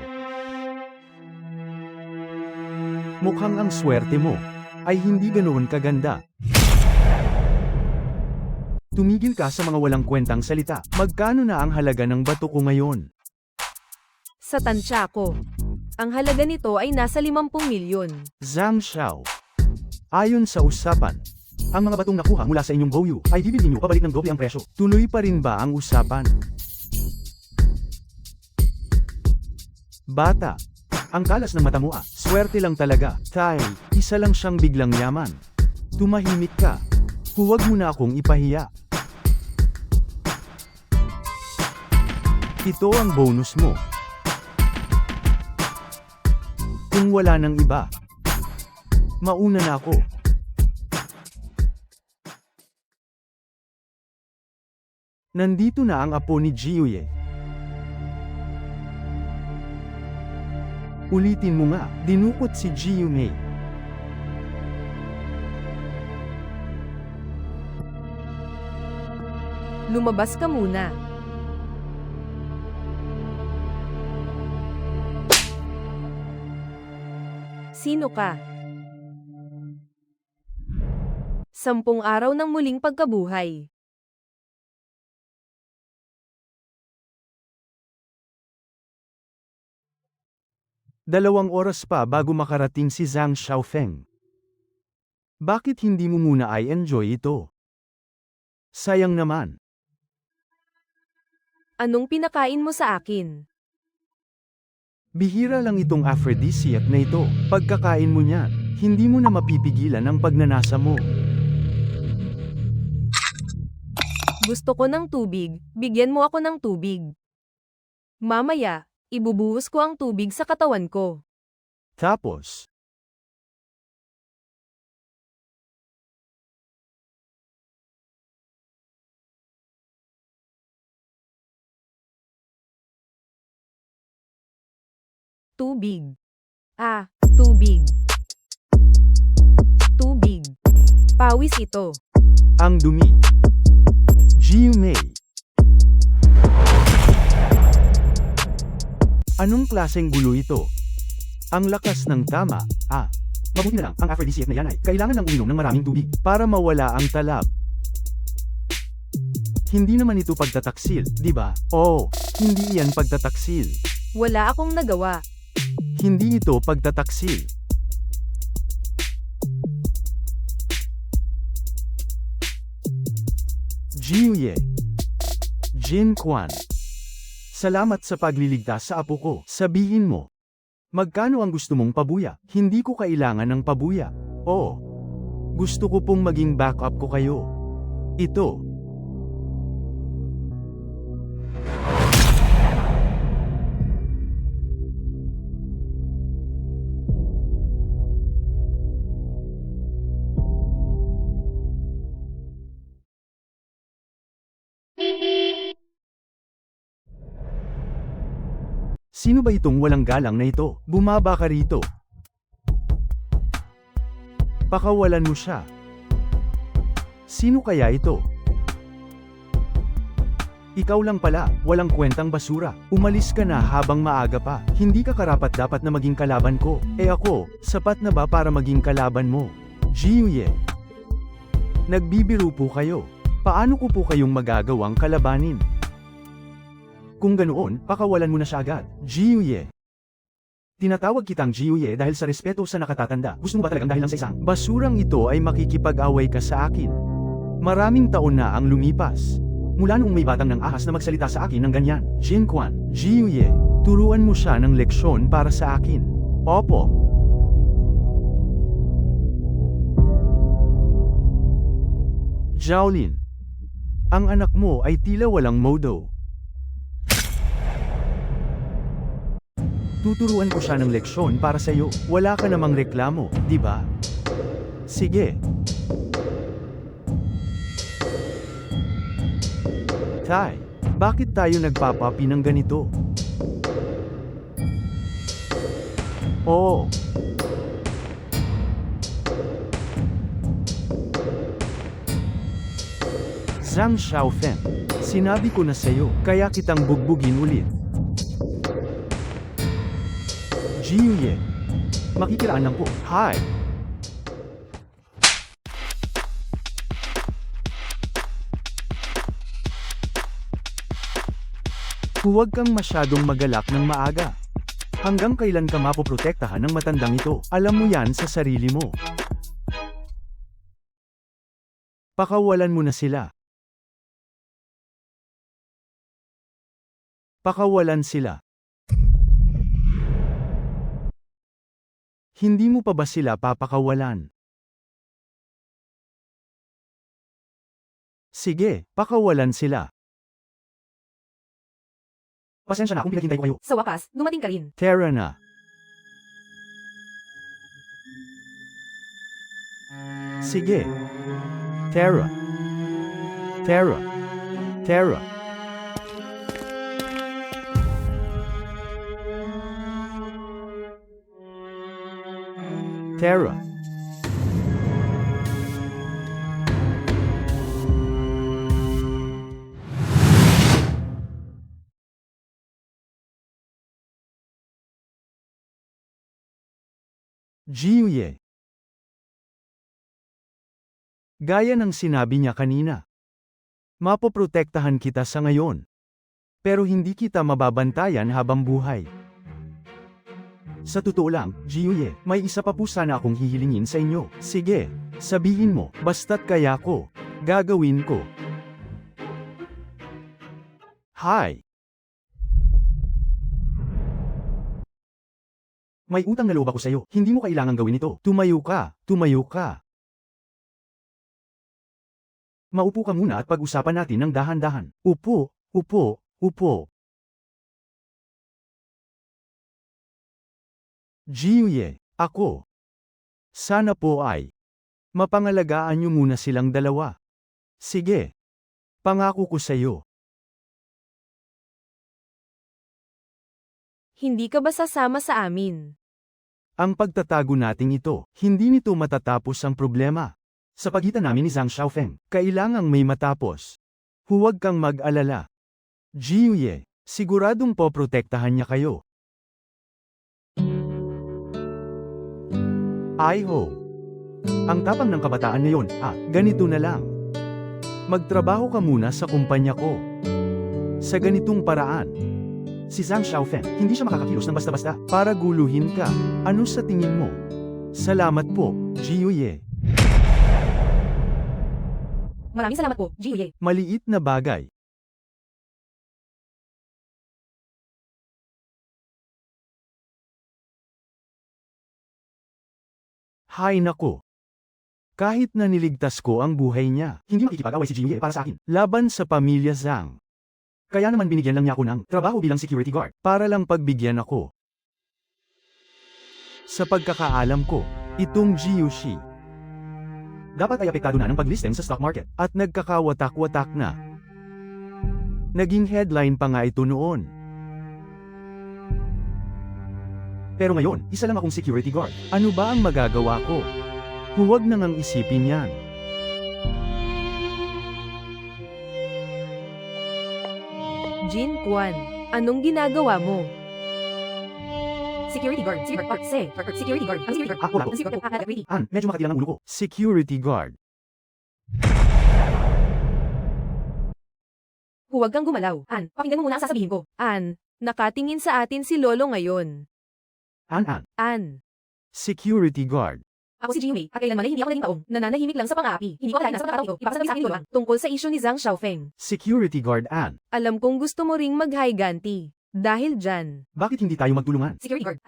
Mukhang ang swerte mo ay hindi ganoon kaganda. Tumigil ka sa mga walang kwentang salita. Magkano na ang halaga ng bato ko ngayon?
Sa tansya ko, ang halaga nito ay nasa 50 milyon.
Zhang Xiao. Ayon sa usapan, ang mga batong nakuha mula sa inyong Goyu ay bibilhin nyo pabalik ng doble ang presyo. Tuloy pa rin ba ang usapan? Bata, ang kalas ng mata mo swerte lang talaga. Tai, isa lang siyang biglang yaman. Tumahimik ka. Huwag mo na akong ipahiya. Ito ang bonus mo. Kung wala nang iba, mauna na ako. Nandito na ang apo ni Jiuye. Ulitin mo nga, dinukot si Jiumei.
Lumabas ka muna. Sino ka? 10 araw ng muling pagkabuhay.
Dalawang oras pa bago makarating si Zhang Xiaofeng. Bakit hindi mo muna i-enjoy ito? Sayang naman.
Anong pinakain mo sa akin?
Bihira lang itong aphrodisiac na ito. Pagkakain mo niyan, hindi mo na mapipigilan ang pagnanasa mo.
Gusto ko ng tubig, bigyan mo ako ng tubig. Mamaya, ibubuhos ko ang tubig sa katawan ko.
Tapos,
Tubig. Tubig. Tubig. Pawis ito.
ang dumi. Jiumei. Anong klaseng gulo ito? Ang lakas ng tama. Mabuti na lang, ang aphrodisiac na yan ay kailangan ng uminom ng maraming tubig para mawala ang talab. Hindi naman ito pagtataksil, di ba? Oo, hindi iyan pagtataksil.
Wala akong nagawa.
Hindi ito pagtataksil. Jiuye. Jin Quan. Salamat sa pagliligtas sa apo ko. Sabihin mo. Magkano ang gusto mong pabuya? Hindi ko kailangan ng pabuya. Oo. Gusto ko pong maging backup ko kayo. Ito. Sino ba itong walang galang na ito? Bumaba ka rito. Pakawalan mo siya. Sino kaya ito? Ikaw lang pala, walang kwentang basura. Umalis ka na habang maaga pa. Hindi ka karapat-dapat na maging kalaban ko. Ako, sapat na ba para maging kalaban mo? Jiuye. Nagbibiro po kayo. Paano ko po kayong magagawang kalabanin? Kung ganoon, pakawalan mo na siya agad. Jiuye. Tinatawag kitang Jiuye dahil sa respeto sa nakatatanda. Gusto mo ba talagang dahil lang sa isang basurang ito ay makikipag-away ka sa akin? Maraming taon na ang lumipas. Mula noong may batang ng ahas na magsalita sa akin ng ganyan. Jin Quan, Jiuye, turuan mo siya ng leksyon para sa akin. Opo. Jiaolin. Ang anak mo ay tila walang modo. Tuturuan ko siya ng leksyon para sa iyo. Wala ka namang reklamo, di ba? Sige. Tai, bakit tayo nagpapapi ng ganito? Oo. Zhang Xiaofeng, sinabi ko na sa'yo, kaya kitang bugbugin ulit. Jiuye. Makikiraanan ko. Hi! Huwag kang masyadong magalak ng maaga. Hanggang kailan ka mapoprotektahan ng matandang ito? Alam mo yan sa sarili mo. Pakawalan mo na sila. Pakawalan sila. Hindi mo pa ba sila papakawalan? Sige, pakawalan sila. Pasensya na kung pinaghintay ko kayo.
Sa wakas, dumating ka rin.
Tara na. Sige. Tara. Tara. Tara. Tara. Jiuye. Gaya ng sinabi niya kanina. Mapoprotektahan kita sa ngayon. Pero hindi kita mababantayan habang buhay. Sa totoo lang, Jiuye, may isa pa po sana akong hihilingin sa inyo. Sige, sabihin mo, basta't kaya ko, gagawin ko. Hi! May utang na loob ako sa'yo, hindi mo kailangang gawin ito. Tumayo ka, tumayo ka. Maupo ka muna at pag-usapan natin ng dahan-dahan. Upo, upo, upo. Jiuye, ako. Sana po ay mapangalagaan niyo muna silang dalawa. Sige. Pangako ko sa'yo.
Hindi ka ba sasama sa amin?
Ang pagtatago nating ito, hindi nito matatapos ang problema. Sa pagitan namin ni Zhang Xiaofeng, kailangang may matapos. Huwag kang mag-alala. Jiuye, siguradong poprotektahan niya kayo. Ai-ho. Ang tapang ng kabataan ngayon, ganito na lang. Magtrabaho ka muna sa kumpanya ko. Sa ganitong paraan. Si Zhang Xiaofeng, hindi siya makakakilos ng basta-basta para guluhin ka. Ano sa tingin mo? Salamat po, Jiuye.
Maraming salamat po, Jiuye.
Maliit na bagay. Hay nako. Kahit na niligtas ko ang buhay niya, hindi makikipag-away si Jiuye para sa akin. Laban sa pamilya Zhang. Kaya naman binigyan lang niya ako ng trabaho bilang security guard, para lang pagbigyan ako. Sa pagkakaalam ko, itong Jiushi dapat ay apektado na ng pag-listing sa stock market, at nagkakawatak-watak na. Naging headline pa nga ito noon. Pero ngayon, isa lang akong security guard. Ano ba ang magagawa ko? Huwag na ngang isipin yan.
Jin Quan, anong ginagawa mo? Security guard, security guard, ang security guard,
Wala po.
ang security guard,
Medyo makatilang ang ulo ko. Security guard.
Huwag kang gumalaw. Pakinggan mo muna ang sasabihin ko. Nakatingin sa atin si Lolo ngayon.
Security guard.
Ako si Jiuye, at kailanman ay hindi ako naging taong, nananahimik lang sa pang-aapi. Hindi ko akalain na sa pagkakataon ito, ipapasabi sa akin ni Lolo tungkol sa issue ni Zhang Xiaofeng.
Security guard
Alam kong gusto mo ring mag-higanti. Dahil dyan.
Bakit hindi tayo magtulungan?
Security guard,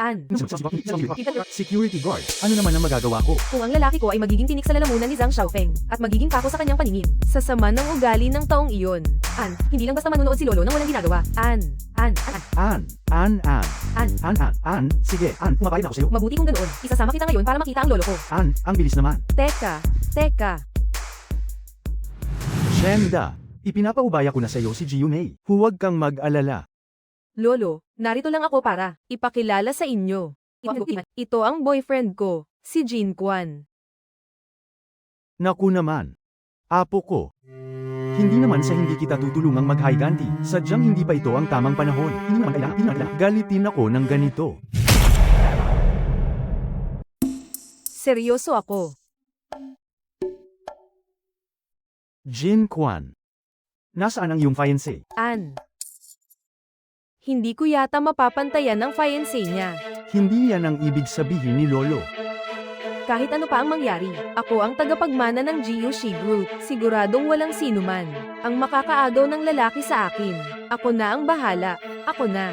Security guard. Ano naman ang magagawa ko?
Kung ang lalaki ko ay magiging tinik sa lalamunan ni Zhang Xiaofeng, at magiging pako sa kanyang paningin, sa sama ng ugali ng taong iyon. Hindi lang basta manunood si Lolo nang walang ginagawa.
Sige, pumapayag na ako sa'yo.
Mabuti kung ganoon, isasama kita ngayon para makita ang lolo ko.
Ang bilis naman.
Teka.
Shenda, ipinapaubaya ko na sa'yo si Jiume. Huwag kang mag-alala.
Lolo, narito lang ako para ipakilala sa inyo. Ito ang boyfriend ko, si Jin Quan.
Naku naman. Apo ko. Hindi naman sa hindi kita tutulungang mag-higanti. Sadyang hindi pa ito ang tamang panahon. Hindi naman kailangan. Galitin ako ng ganito.
Seryoso ako.
Jin Quan. Nasaan ang iyong fiancé?
Hindi ko yata mapapantayan ng fiancé niya.
Hindi yan ang ibig sabihin ni Lolo.
Kahit ano pa ang mangyari, ako ang tagapagmana ng Jiushi Group. Siguradong walang sino man ang makakaagaw ng lalaki sa akin. Ako na ang bahala. Ako na.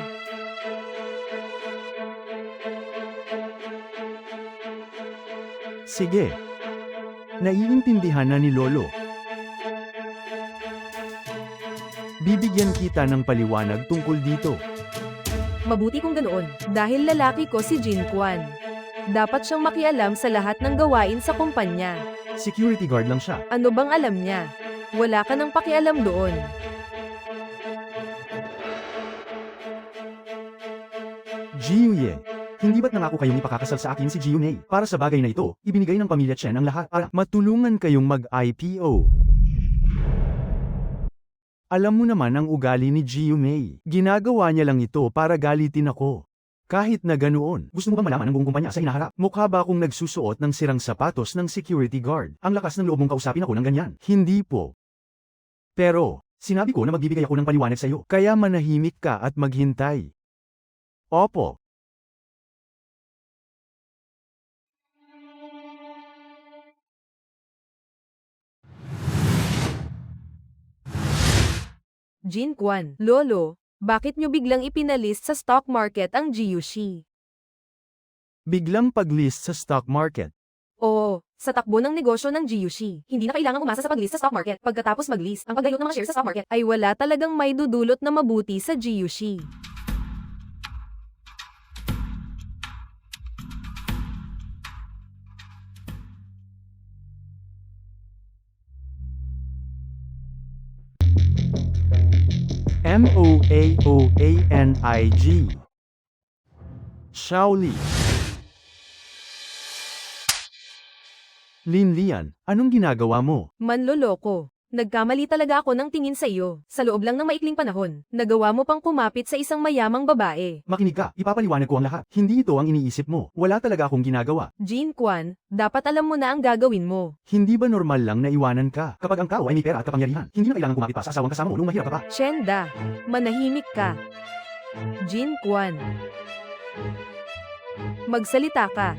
Sige. Naiintindihan na ni Lolo. Bibigyan kita ng paliwanag tungkol dito.
Mabuti kung ganoon, dahil lalaki ko si Jin Kwan. Dapat siyang makialam sa lahat ng gawain sa kumpanya.
Security guard lang siya.
Ano bang alam niya? Wala ka nang pakialam doon.
Jiuye, hindi ba't nangako kayong ipakakasal sa akin si Jiumei? Para sa bagay na ito, ibinigay ng pamilya Chen ang lahat para matulungan kayong mag-IPO. Alam mo naman ang ugali ni Jiumei. Ginagawa niya lang ito para galitin ako. Kahit na ganoon, gusto mo ba malaman ang buong kumpanya sa hinaharap? Mukha ba akong nagsusuot ng sirang sapatos ng security guard? Ang lakas ng loob mong kausapin ako ng ganyan. Hindi po. Pero, sinabi ko na magbibigay ako ng paliwanag sa iyo. Kaya manahimik ka at maghintay. Opo.
Jin Kwan, Lolo, bakit nyo biglang ipinalist sa stock market ang Jiushi?
Biglang pag-list sa stock market.
Oo, sa takbo ng negosyo ng Jiushi, hindi na kailangang umasa sa pag-list sa stock market. Pagkatapos mag-list, ang pagdayot ng mga shares sa stock market ay wala talagang may dudulot na mabuti sa Jiushi.
Moaoanig. Shaoli. Linlian, anong ginagawa mo?
Manloloko. Nagkamali talaga ako ng tingin sa iyo. Sa loob lang ng maikling panahon, nagawa mo pang kumapit sa isang mayamang babae.
Makinig ka, ipapaliwanag ko ang lahat. Hindi ito ang iniisip mo. Wala talaga akong ginagawa.
Jin Kwan, dapat alam mo na ang gagawin mo.
Hindi ba normal lang na iwanan ka? Kapag ang tao ay may pera at kapangyarihan, hindi na kailangan kumapit pa sa asawang kasama mo nung mahirap ka pa.
Shenda, manahimik ka. Jin Kwan. Magsalita ka.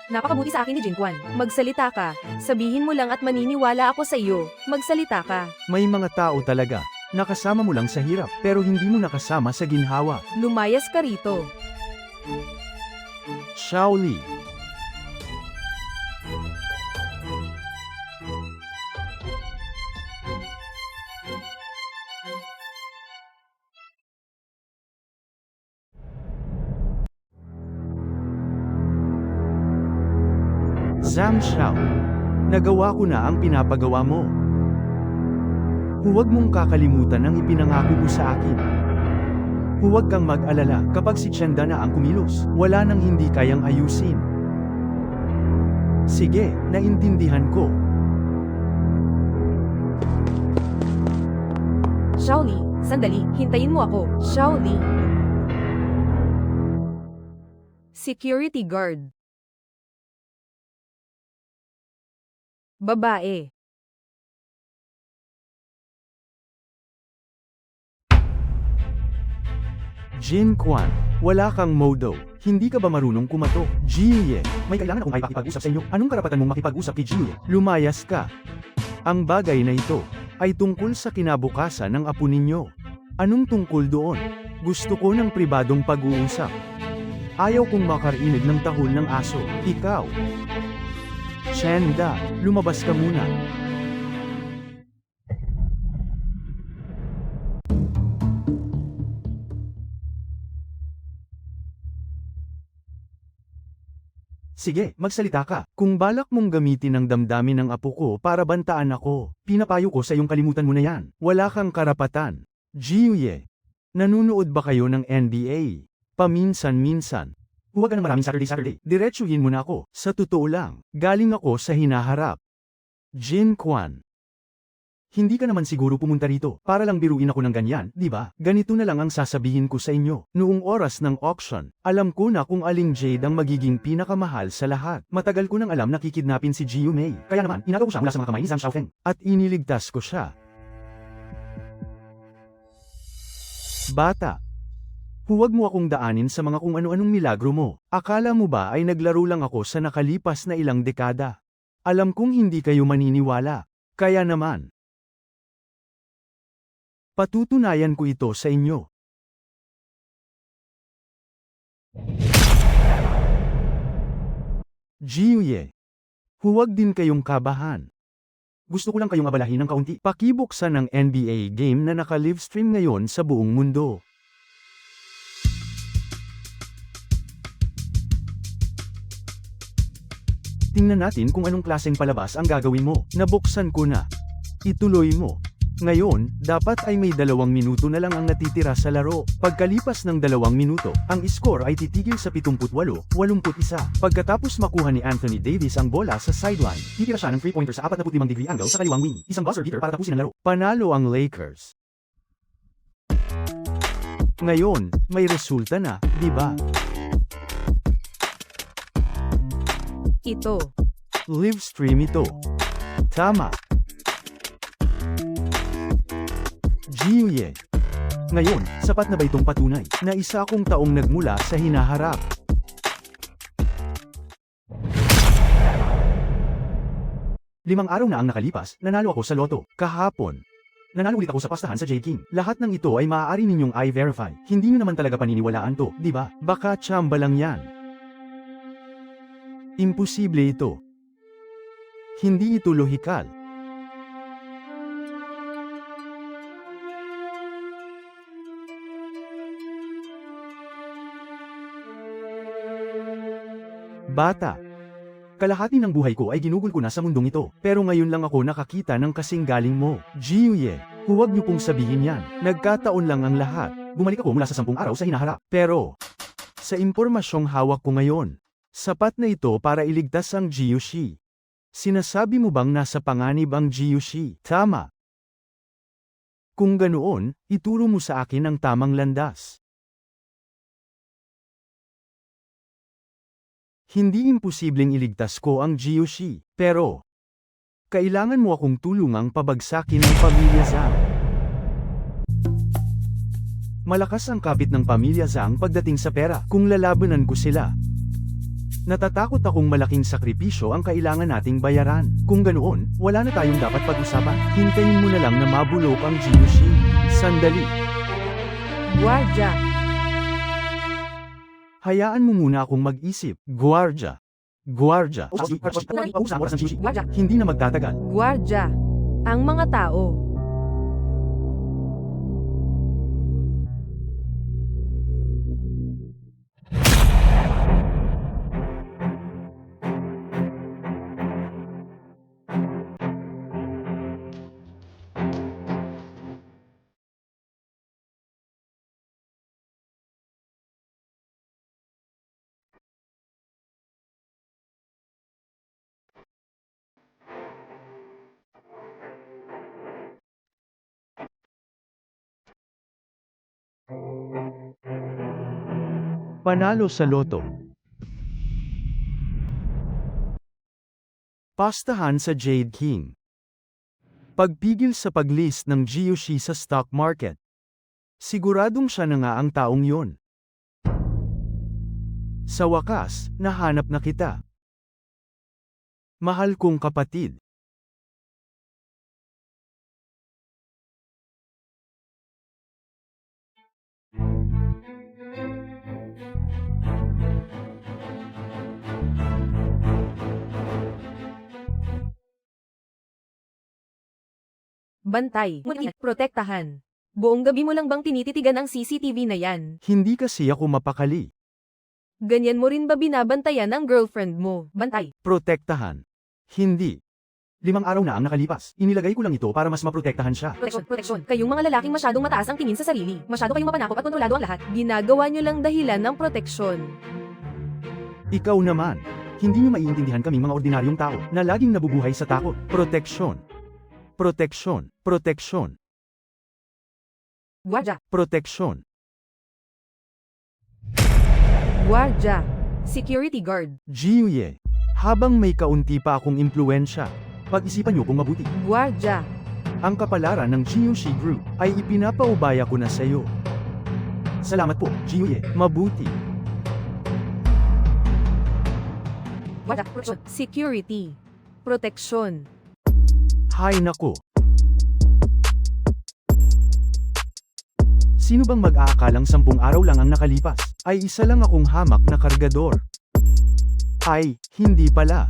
Napakabuti sa akin ni Jin Kwan. Magsalita ka. Sabihin mo lang at maniniwala ako sa iyo. Magsalita ka.
May mga tao talaga. Nakasama mo lang sa hirap, pero hindi mo nakasama sa ginhawa.
Lumayas ka rito.
Shaoli. Zhang Xiao, nagawa ko na ang pinapagawa mo. Huwag mong kakalimutan ang ipinangako mo sa akin. Huwag kang mag-alala kapag si Chenda na ang kumilos, wala nang hindi kayang ayusin. Sige, naintindihan ko.
Shaoli, sandali, hintayin mo ako. Shaoli. Security guard. Babae.
Jin Kwan, wala kang modo. Hindi ka ba marunong kumato? Jiuye, may kailangan akong makipag-usap sa inyo. Anong karapatan mong makipag-usap kay Jiuye? Lumayas ka. Ang bagay na ito ay tungkol sa kinabukasan ng apo ninyo. Anong tungkol doon? Gusto ko ng pribadong pag-uusap. Ayaw kong makarinig ng tahol ng aso. Ikaw. Chenda, lumabas ka muna. Sige, magsalita ka. Kung balak mong gamitin ang damdamin ng apo ko para bantaan ako, pinapayo ko sa iyong kalimutan mo na yan. Wala kang karapatan. Jiuye, nanunood ba kayo ng NBA? Paminsan-minsan. Huwag ka ng maraming Saturday. Diretsuhin mo na ako. Sa totoo lang, galing ako sa hinaharap. Jin Kwan. Hindi ka naman siguro pumunta rito para lang biruin ako ng ganyan, di ba? Ganito na lang ang sasabihin ko sa inyo. Noong oras ng auction, alam ko na kung aling jade ang magiging pinakamahal sa lahat. Matagal ko nang alam na kikidnapin si Jiu Mei. Kaya naman, inagaw ko siya mula sa mga kamay ni Zhang Xiaofeng. At iniligtas ko siya. Bata. Huwag mo akong daanin sa mga kung ano-anong milagro mo. Akala mo ba ay naglaro lang ako sa nakalipas na ilang dekada? Alam kong hindi kayo maniniwala. Kaya naman, patutunayan ko ito sa inyo. Jiuye, huwag din kayong kabahan. Gusto ko lang kayong abalahin ng kaunti. Pakibuksan ng NBA game na naka-livestream ngayon sa buong mundo. Tingnan natin kung anong klaseng palabas ang gagawin mo. Nabuksan ko na. Ituloy mo. Ngayon, dapat ay may 2 minuto na lang ang natitira sa laro. Pagkalipas ng 2 minuto, ang score ay titigil sa 78-81. Pagkatapos makuha ni Anthony Davis ang bola sa sideline, titira siya ng 3-pointer sa 45-degree angle sa kaliwang wing. Isang buzzer beater para tapusin ang laro. Panalo ang Lakers. Ngayon, may resulta na, di ba?
Ito.
Live stream ito. Tama. Jiuye. Ngayon, sapat na ba itong patunay na isa akong taong nagmula sa hinaharap? Limang araw na ang nakalipas, nanalo ako sa loto. Kahapon. Nanalo ulit ako sa pastahan sa Jade King. Lahat ng ito ay maaari ninyong i-verify. Hindi nyo naman talaga paniniwalaan to, di ba? Baka tsamba lang yan. Imposible ito. Hindi ito lohikal. Bata. Kalahati ng buhay ko ay ginugol ko na sa mundong ito, pero ngayon lang ako nakakita ng kasing galing mo. Jiuye, huwag niyo pong sabihin yan. Nagkataon lang ang lahat. Bumalik ako mula sa 10 araw sa hinaharap. Pero, sa impormasyong hawak ko ngayon, sapat na ito para iligtas ang Jiushi. Sinasabi mo bang nasa panganib ang Jiushi? Tama. Kung ganoon, ituro mo sa akin ang tamang landas. Hindi imposibleng iligtas ko ang Jiushi, pero kailangan mo akong tulungang pabagsakin ang pamilya Zhang. Malakas ang kapit ng pamilya Zhang pagdating sa pera kung lalabanan ko sila. Natatakot akong malaking sakripisyo ang kailangan nating bayaran. Kung ganoon, wala na tayong dapat pag-usapan. Hintayin mo na lang na mabulok ang Jiushi. Sandali.
Guardia.
Hayaan mo muna akong mag-isip. Guardia. Guardia.
Guardia.
Hindi na magtatagal.
Guardia. Ang mga tao.
Panalo sa loto. Pastahan sa Jade King. Pagpigil sa pag-list ng Jiushi sa stock market. Siguradong siya na nga ang taong yon. Sa wakas, nahanap na kita. Mahal kong kapatid.
Bantay. Ngunit, protektahan. Buong gabi mo lang bang tinititigan ang CCTV na yan?
Hindi kasi ako mapakali.
Ganyan mo rin ba binabantayan ang girlfriend mo? Bantay.
Protektahan. Hindi. 5 araw na ang nakalipas. Inilagay ko lang ito para mas maprotektahan siya.
Proteksyon. Kayong mga lalaking masyadong mataas ang tingin sa sarili. Masyado kayong mapanakop at kontrolado ang lahat. Ginagawa nyo lang dahilan ng proteksyon.
Ikaw naman. Hindi nyo maiintindihan kaming mga ordinaryong tao na laging nabubuhay sa takot. Proteksyon. Proteksyon. Proteksyon.
Guardia.
Proteksyon.
Guardia. Security guard.
Jiuye. Habang may kaunti pa akong impluensya, pag-isipan niyo kung mabuti.
Guardia.
Ang kapalaran ng Jiushi Group ay ipinapaubaya ko na sa iyo. Salamat po, Jiuye. Mabuti.
Guardia. Security. Proteksyon.
Hay nako. Sino bang mag-aakalang 10 araw lang ang nakalipas? Ay isa lang akong hamak na kargador. Ay, hindi pala.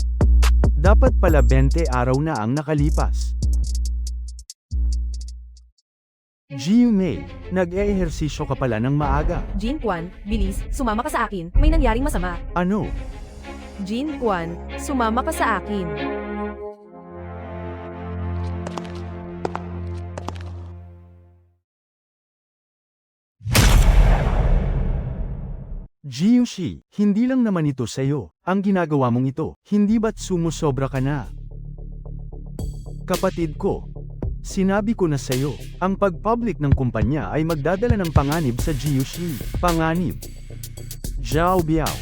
Dapat pala 20 araw na ang nakalipas. Jiu Mei, nag-eehersisyo ka pala ng maaga.
Jin Kwan, bilis, sumama ka sa akin, may nangyaring masama.
Ano?
Jin Kwan, sumama ka sa akin.
Jiushi, hindi lang naman ito sa'yo. Ang ginagawa mong ito, hindi ba't sumusobra ka na? Kapatid ko, sinabi ko na sa'yo, ang pag-public ng kumpanya ay magdadala ng panganib sa Jiushi. Panganib. Zhao Biao.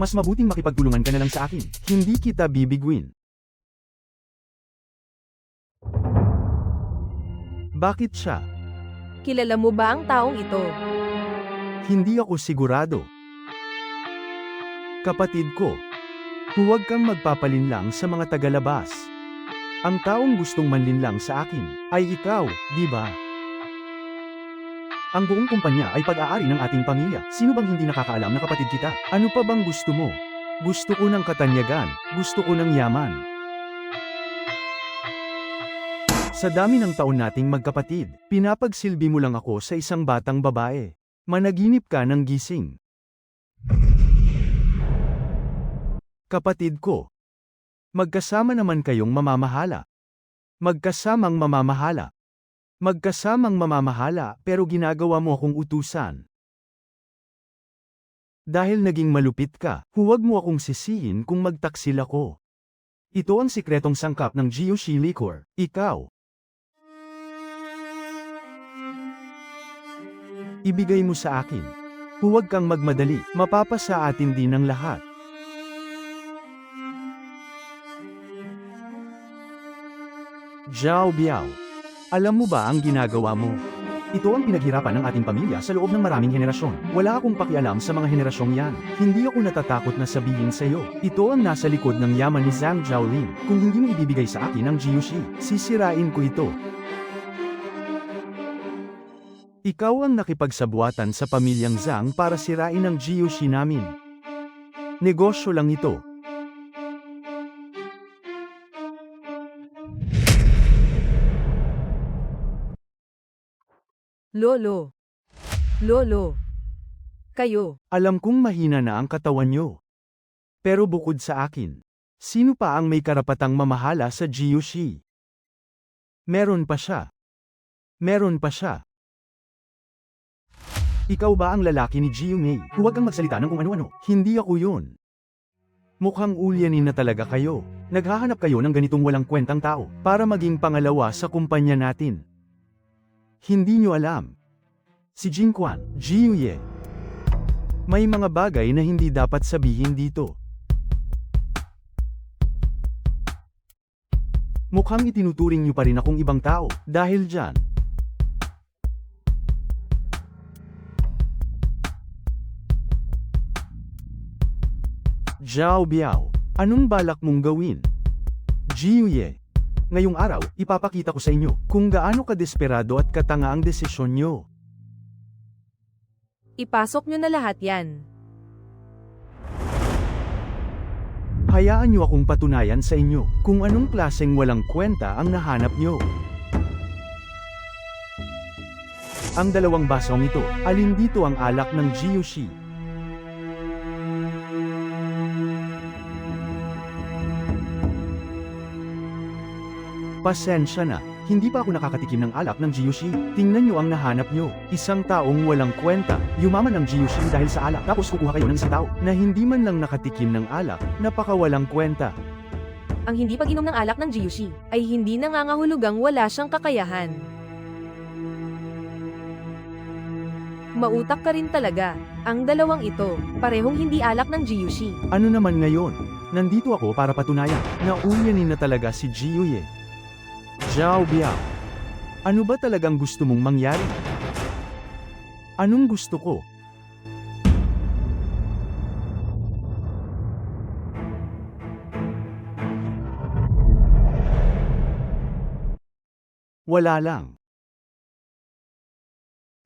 Mas mabuting makipagtulungan ka na lang sa akin. Hindi kita bibigwin. Bakit siya?
Kilala mo ba ang taong ito?
Hindi ako sigurado. Kapatid ko, huwag kang magpapalinlang sa mga tagalabas. Ang taong gustong manlinlang sa akin ay ikaw, di ba? Ang buong kumpanya ay pag-aari ng ating pamilya. Sino bang hindi nakakaalam na kapatid kita? Ano pa bang gusto mo? Gusto ko ng katanyagan, gusto ko ng yaman. Sa dami ng taon nating magkapatid, pinapagsilbi mo lang ako sa isang batang babae. Managinip ka ng gising. Kapatid ko, magkasama naman kayong mamamahala. Magkasamang mamamahala. Magkasamang mamamahala pero ginagawa mo akong utusan. Dahil naging malupit ka, huwag mo akong sisihin kung magtaksil ako. Ito ang sikretong sangkap ng Jiushi Liquor, ikaw. Ibigay mo sa akin. Huwag kang magmadali, mapapasa atin din ang lahat. Zhao Biao. Alam mo ba ang ginagawa mo? Ito ang pinaghirapan ng ating pamilya sa loob ng maraming henerasyon. Wala akong pakialam sa mga henerasyong yan. Hindi ako natatakot na sabihin sa'yo. Ito ang nasa likod ng yaman ni Zhang Zhaolin. Kung hindi mo ibibigay sa akin ang Jiushi, sisirain ko ito. Ikaw ang nakipagsabuatan sa pamilyang Zhang para sirain ang Jiushi namin. Negosyo lang ito.
Lolo. Lolo. Kayo.
Alam kong mahina na ang katawan nyo. Pero bukod sa akin, sino pa ang may karapatang mamahala sa Jiushi? Meron pa siya. Meron pa siya. Ikaw ba ang lalaki ni Jiu Mei? Huwag kang magsalita ng kung ano-ano. Hindi ako yun. Mukhang ulyanin na talaga kayo. Naghahanap kayo ng ganitong walang kwentang tao para maging pangalawa sa kumpanya natin. Hindi nyo alam. Si Jin Kwan, Jiu Ye. May mga bagay na hindi dapat sabihin dito. Mukhang itinuturing nyo pa rin akong ibang tao dahil dyan. Zhao Biao, anong balak mong gawin? Jiu Ye. Ngayong araw, ipapakita ko sa inyo kung gaano kadesperado at katanga ang desisyon nyo.
Ipasok nyo na lahat yan.
Hayaan nyo akong patunayan sa inyo kung anong klaseng walang kwenta ang nahanap nyo. Ang dalawang basong ito, alin dito ang alak ng Jiushi? Pasensya na, hindi pa ako nakakatikim ng alak ng Jiushi. Tingnan nyo ang nahanap nyo. Isang taong walang kwenta. Yumaman ang Jiushi dahil sa alak. Tapos kukuha kayo ng isang tao na hindi man lang nakatikim ng alak. Napakawalang kwenta.
Ang hindi pag-inom ng alak ng Jiushi ay hindi nangangahulugang wala siyang kakayahan. Mautak ka rin talaga. Ang dalawang ito, parehong hindi alak ng Jiushi.
Ano naman ngayon? Nandito ako para patunayan na ulyanin na talaga si Jiu Ye. Zhao Biao. Ano ba talagang gusto mong mangyari? Anong gusto ko? Wala lang.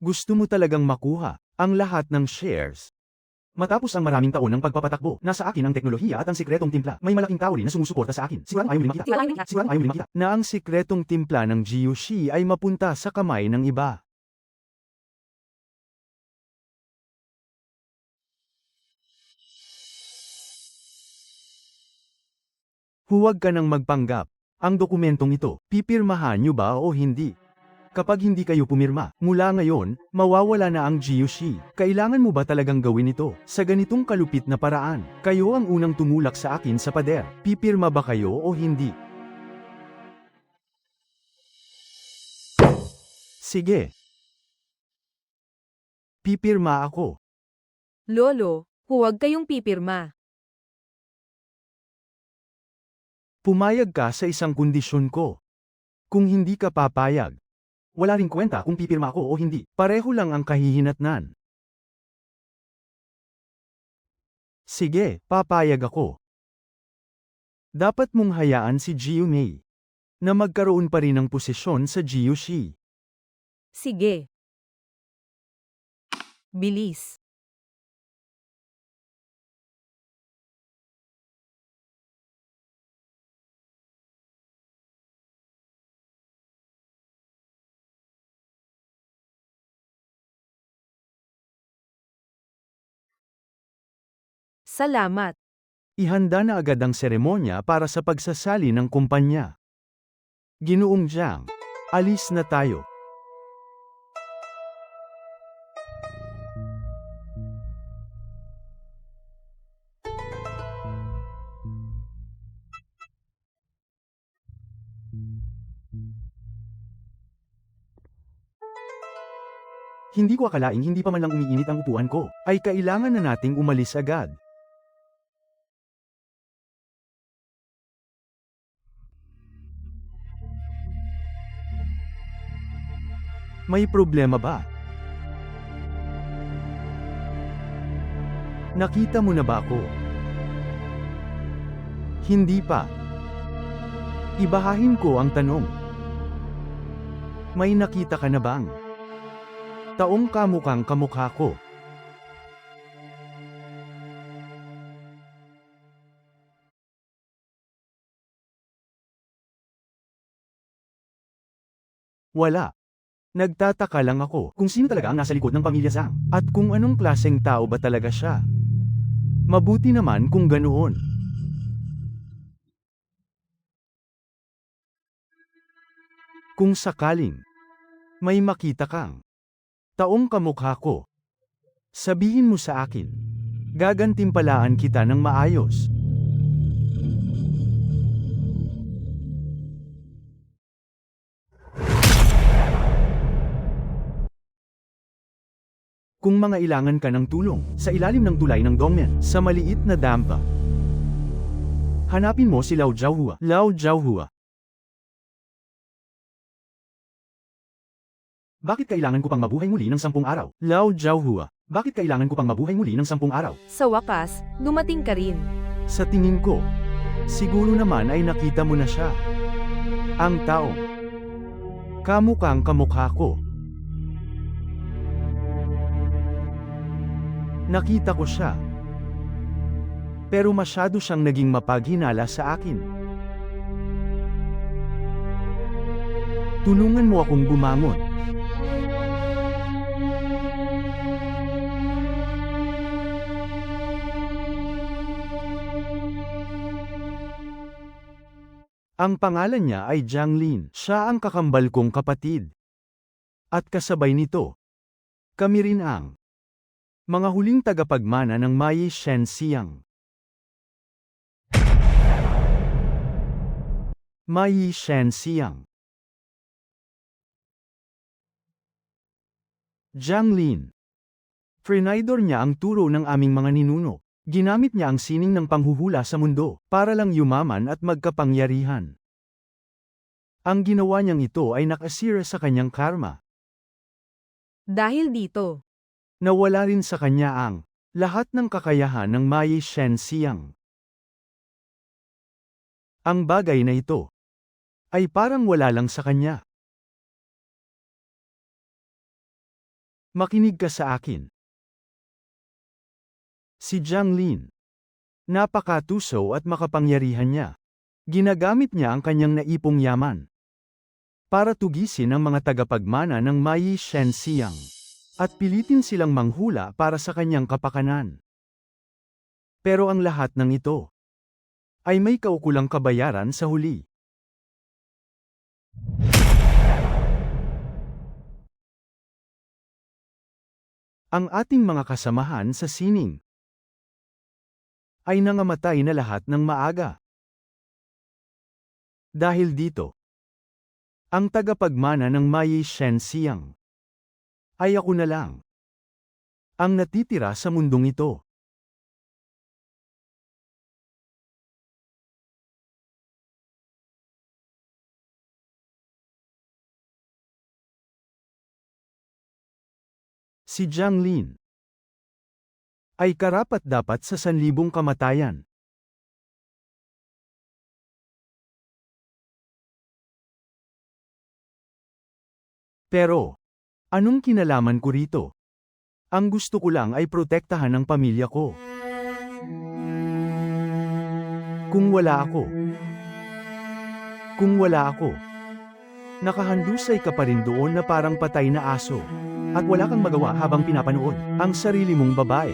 Gusto mo talagang makuha ang lahat ng shares. Matapos ang maraming taon ng pagpapatakbo, nasa akin ang teknolohiya at ang sikretong timpla. May malaking tao rin na sumusuporta sa akin. Siguradong ayaw nila makita. Siguradong ayaw nila makita na ang sikretong timpla ng Jiushi ay mapunta sa kamay ng iba. Huwag ka nang magpanggap. Ang dokumentong ito, pipirmahan niyo ba o hindi? Kapag hindi kayo pumirma, mula ngayon, mawawala na ang Gyushi. Kailangan mo ba talagang gawin ito? Sa ganitong kalupit na paraan, kayo ang unang tumulak sa akin sa pader. Pipirma ba kayo o hindi? Sige. Pipirma ako.
Lolo, huwag kayong pipirma.
Pumayag ka sa isang kondisyon ko. Kung hindi ka papayag, wala ring kwenta kung pipirma ako o hindi. Pareho lang ang kahihinatnan. Sige, papayag ako. Dapat mong hayaan si Gyumei na magkaroon pa rin ng posisyon sa Gyushi.
Sige. Bilis. Salamat.
Ihanda na agad ang seremonya para sa pagsasali ng kumpanya. Ginoong Jiang, alis na tayo. Hindi ko akalaing hindi pa man lang umiinit ang upuan ko, ay kailangan na nating umalis agad. May problema ba? Nakita mo na ba ako? Hindi pa. Ibahahin ko ang tanong. May nakita ka na bang taong kamukhang kamukha ko? Wala. Nagtataka lang ako kung sino talaga ang nasa likod ng pamilya Zhang, at kung anong klaseng tao ba talaga siya. Mabuti naman kung ganoon. Kung sakaling may makita kang taong kamukha ko, sabihin mo sa akin. Gagantimpalaan kita ng maayos. Kung mangailangan ka ng tulong, sa ilalim ng tulay ng Dongmen, sa maliit na dampa, hanapin mo si Lao Zhaohua. Lao Zhaohua. Bakit kailangan ko pang mabuhay muli ng 10 araw? Lao Zhaohua. Bakit kailangan ko pang mabuhay muli ng 10 araw?
Sa wakas, dumating ka rin.
Sa tingin ko, siguro naman ay nakita mo na siya. Ang taong kamukhang kamukha ko. Nakita ko siya. Pero masyado siyang naging mapaghinala sa akin. Tulungan mo akong bumangon. Ang pangalan niya ay Jiang Lin. Siya ang kakambal kong kapatid. At kasabay nito, kami rin ang mga huling tagapagmana ng Mai Shenxiang. Mai Shenxiang. Jiang Lin. Frinaidor niya ang turo ng aming mga ninuno. Ginamit niya ang sining ng panghuhula sa mundo, para lang yumaman at magkapangyarihan. Ang ginawa niyang ito ay nakasira sa kanyang karma.
Dahil dito,
Nawala rin sa kanya ang lahat ng kakayahan ng Mai Shenxiang. Ang bagay na ito ay parang wala lang sa kanya. Makinig ka sa akin. Si Jiang Lin, napakatuso at makapangyarihan niya. Ginagamit niya ang kanyang naipong yaman para tugisin ang mga tagapagmana ng Mai Shenxiang at pilitin silang manghula para sa kanyang kapakanan. Pero ang lahat ng ito ay may kaukulang kabayaran sa huli. Ang ating mga kasamahan sa sining ay nangamatay na lahat ng maaga. Dahil dito, ang tagapagmana ng Mai Shen Xiang ay ako na lang ang natitira sa mundong ito. Si Jiang Lin ay karapat-dapat sa 1,000 kamatayan. Pero, anong kinalaman ko rito? Ang gusto ko lang ay protektahan ang pamilya ko. Kung wala ako, nakahandusay ka pa rin doon na parang patay na aso. At wala kang magawa habang pinapanood ang sarili mong babae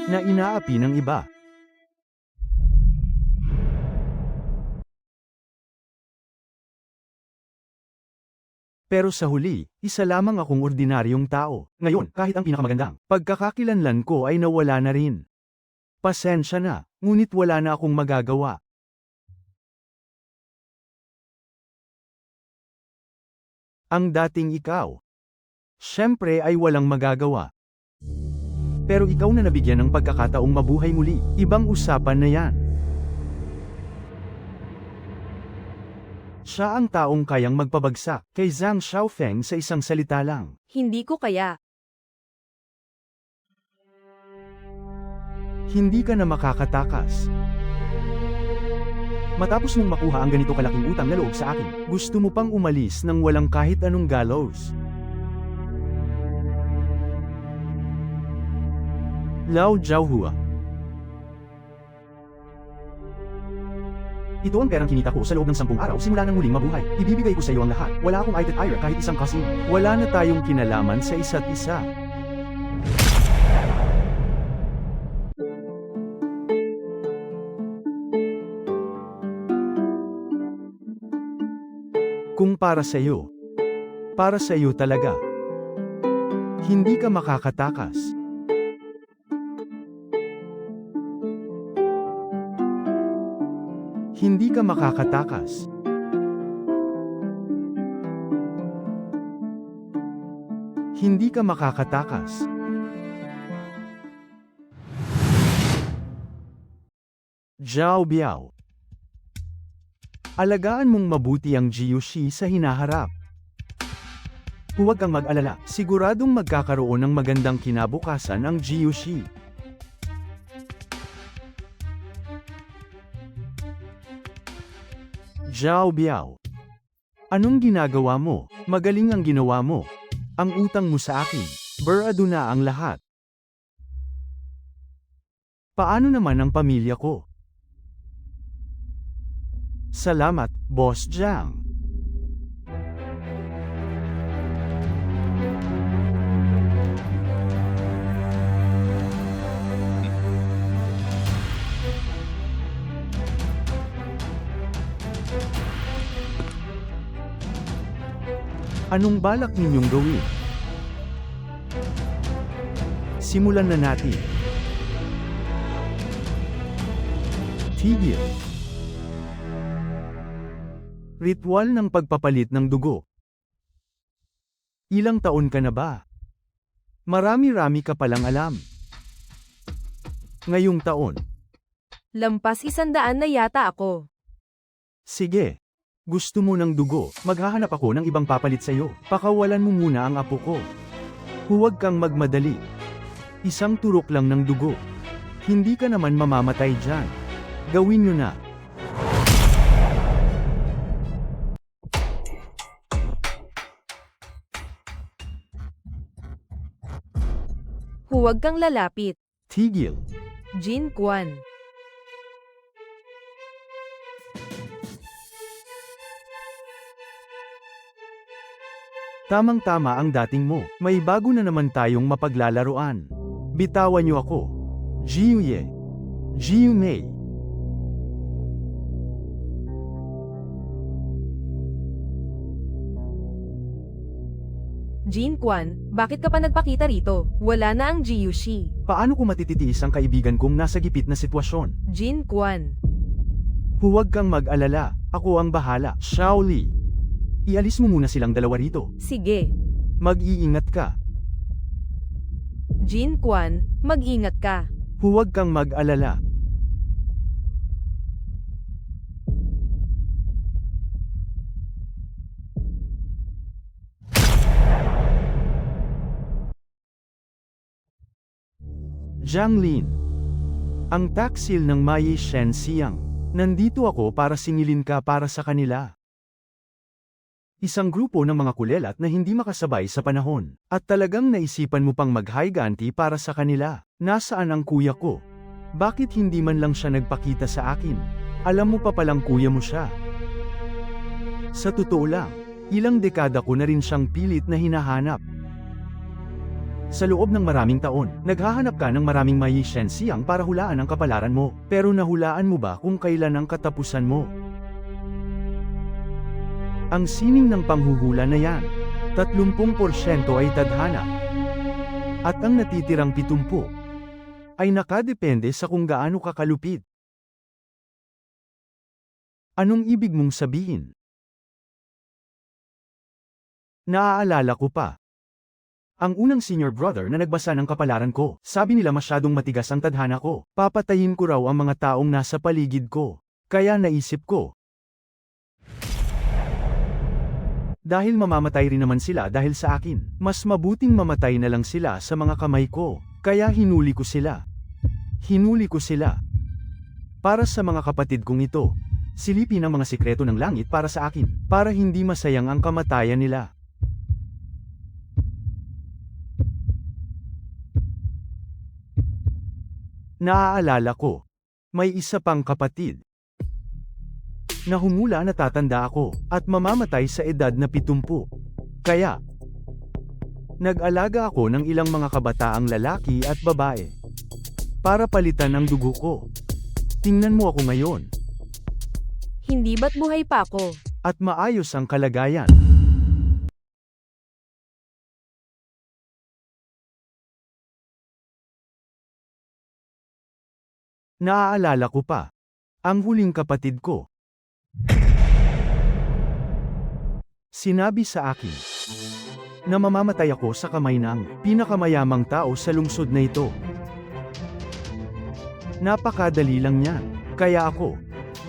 na inaapi ng iba. Pero sa huli, isa lamang akong ordinaryong tao. Ngayon, kahit ang pinakamagandang pagkakakilanlan ko ay nawala na rin. Pasensya na, ngunit wala na akong magagawa. Ang dating ikaw, siyempre ay walang magagawa. Pero ikaw na nabigyan ng pagkakataong mabuhay muli, ibang usapan na yan. Siya ang taong kayang magpabagsak kay Zhang Xiaofeng sa isang salita lang.
Hindi ko kaya.
Hindi ka na makakatakas. Matapos mong makuha ang ganito kalaking utang na loob sa akin, gusto mo pang umalis nang walang kahit anong gallows. Lao Jiaohua. Ito ang perang kinita ko sa loob ng 10 araw simula nang muling mabuhay. Ibibigay ko sa iyo ang lahat. Wala akong Aitet Ira kahit isang kasin. Wala na tayong kinalaman sa isa't isa. Kung para sa iyo talaga. Hindi ka makakatakas. Hindi ka makakatakas. Hindi ka makakatakas. Zhao Biao. Alagaan mong mabuti ang Jiushi sa hinaharap. Huwag kang mag-alala, siguradong magkakaroon ng magandang kinabukasan ang Jiushi. Zhao Biao. Anong ginagawa mo? Magaling ang ginawa mo. Ang utang mo sa akin, barado na ang lahat. Paano naman ang pamilya ko? Salamat, Boss Jiang. Anong balak ninyong gawin? Simulan na natin. Tigil. Ritual ng pagpapalit ng dugo. Ilang taon ka na ba? Marami-rami ka palang alam. Ngayong taon.
Lampas 100 na yata ako.
Sige. Gusto mo ng dugo, maghahanap ako ng ibang papalit sa'yo. Pakawalan mo muna ang apo ko. Huwag kang magmadali. Isang turok lang ng dugo. Hindi ka naman mamamatay dyan. Gawin nyo na.
Huwag kang lalapit.
Tigil.
Jin Quan.
Tamang-tama ang dating mo. May bago na naman tayong mapaglalaruan. Bitawan niyo ako. Jiuye. Jiumei.
Jin Kwan, bakit ka pa nagpakita rito? Wala na ang Jiushi.
Paano ko matititiis ang kaibigan kong nasa gipit na sitwasyon?
Jin Kwan.
Huwag kang mag-alala, ako ang bahala. Shaoli. Ialis mo muna silang dalawa rito.
Sige.
Mag-iingat ka.
Jin Kwan, mag-ingat ka.
Huwag kang mag-alala. Jiang Lin. Ang taksil ng Mai Shen Xiang. Nandito ako para singilin ka para sa kanila. Isang grupo ng mga kulelat na hindi makasabay sa panahon, at talagang naisipan mo pang mag-high-ganti para sa kanila. Nasaan ang kuya ko? Bakit hindi man lang siya nagpakita sa akin? Alam mo pa palang kuya mo siya. Sa totoo lang, ilang dekada ko na rin siyang pilit na hinahanap. Sa loob ng maraming taon, naghahanap ka ng maraming Mai Shen Xiang para hulaan ang kapalaran mo. Pero nahulaan mo ba kung kailan ang katapusan mo? Ang sining ng panghuhula na yan, 30% ay tadhana. At ang natitirang 70% ay nakadepende sa kung gaano kakalupit. Anong ibig mong sabihin? Naaalala ko pa. Ang unang senior brother na nagbasa ng kapalaran ko, sabi nila masyadong matigas ang tadhana ko. Papatayin ko raw ang mga taong nasa paligid ko. Kaya naisip ko, dahil mamamatay rin naman sila dahil sa akin, mas mabuting mamatay na lang sila sa mga kamay ko. Kaya hinuli ko sila. Hinuli ko sila. Para sa mga kapatid kong ito, silipin ang mga sikreto ng langit para sa akin, para hindi masayang ang kamatayan nila. Naaalala ko, may isa pang kapatid na humula na tatanda ako at mamamatay sa edad na 70. Kaya, nag-alaga ako ng ilang mga kabataang lalaki at babae para palitan ang dugo ko. Tingnan mo ako ngayon.
Hindi ba't buhay pa ako?
At maayos ang kalagayan. Naaalala ko pa, ang huling kapatid ko. Sinabi sa akin na mamamatay ako sa kamay ng pinakamayamang tao sa lungsod na ito. Napakadali lang yan, kaya ako,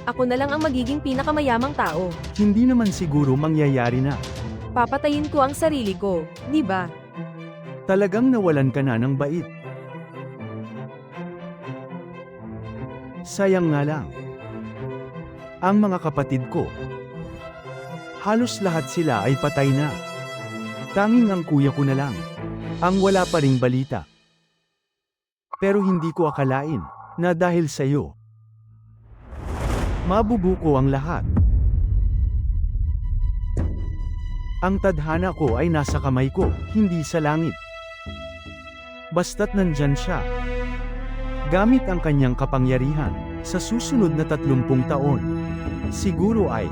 Ako na lang ang magiging pinakamayamang tao.
hindi naman siguro mangyayari na.
Papatayin ko ang sarili ko, di ba?
Talagang nawalan ka na ng bait. Sayang nga lang. Ang mga kapatid ko, halos lahat sila ay patay na. Tanging ang kuya ko na lang, ang wala pa ring balita. Pero hindi ko akalain na dahil sa iyo, mabubuko ang lahat. Ang tadhana ko ay nasa kamay ko, hindi sa langit. Basta't nandyan siya. Gamit ang kanyang kapangyarihan, sa susunod na 30 taon, siguro ay,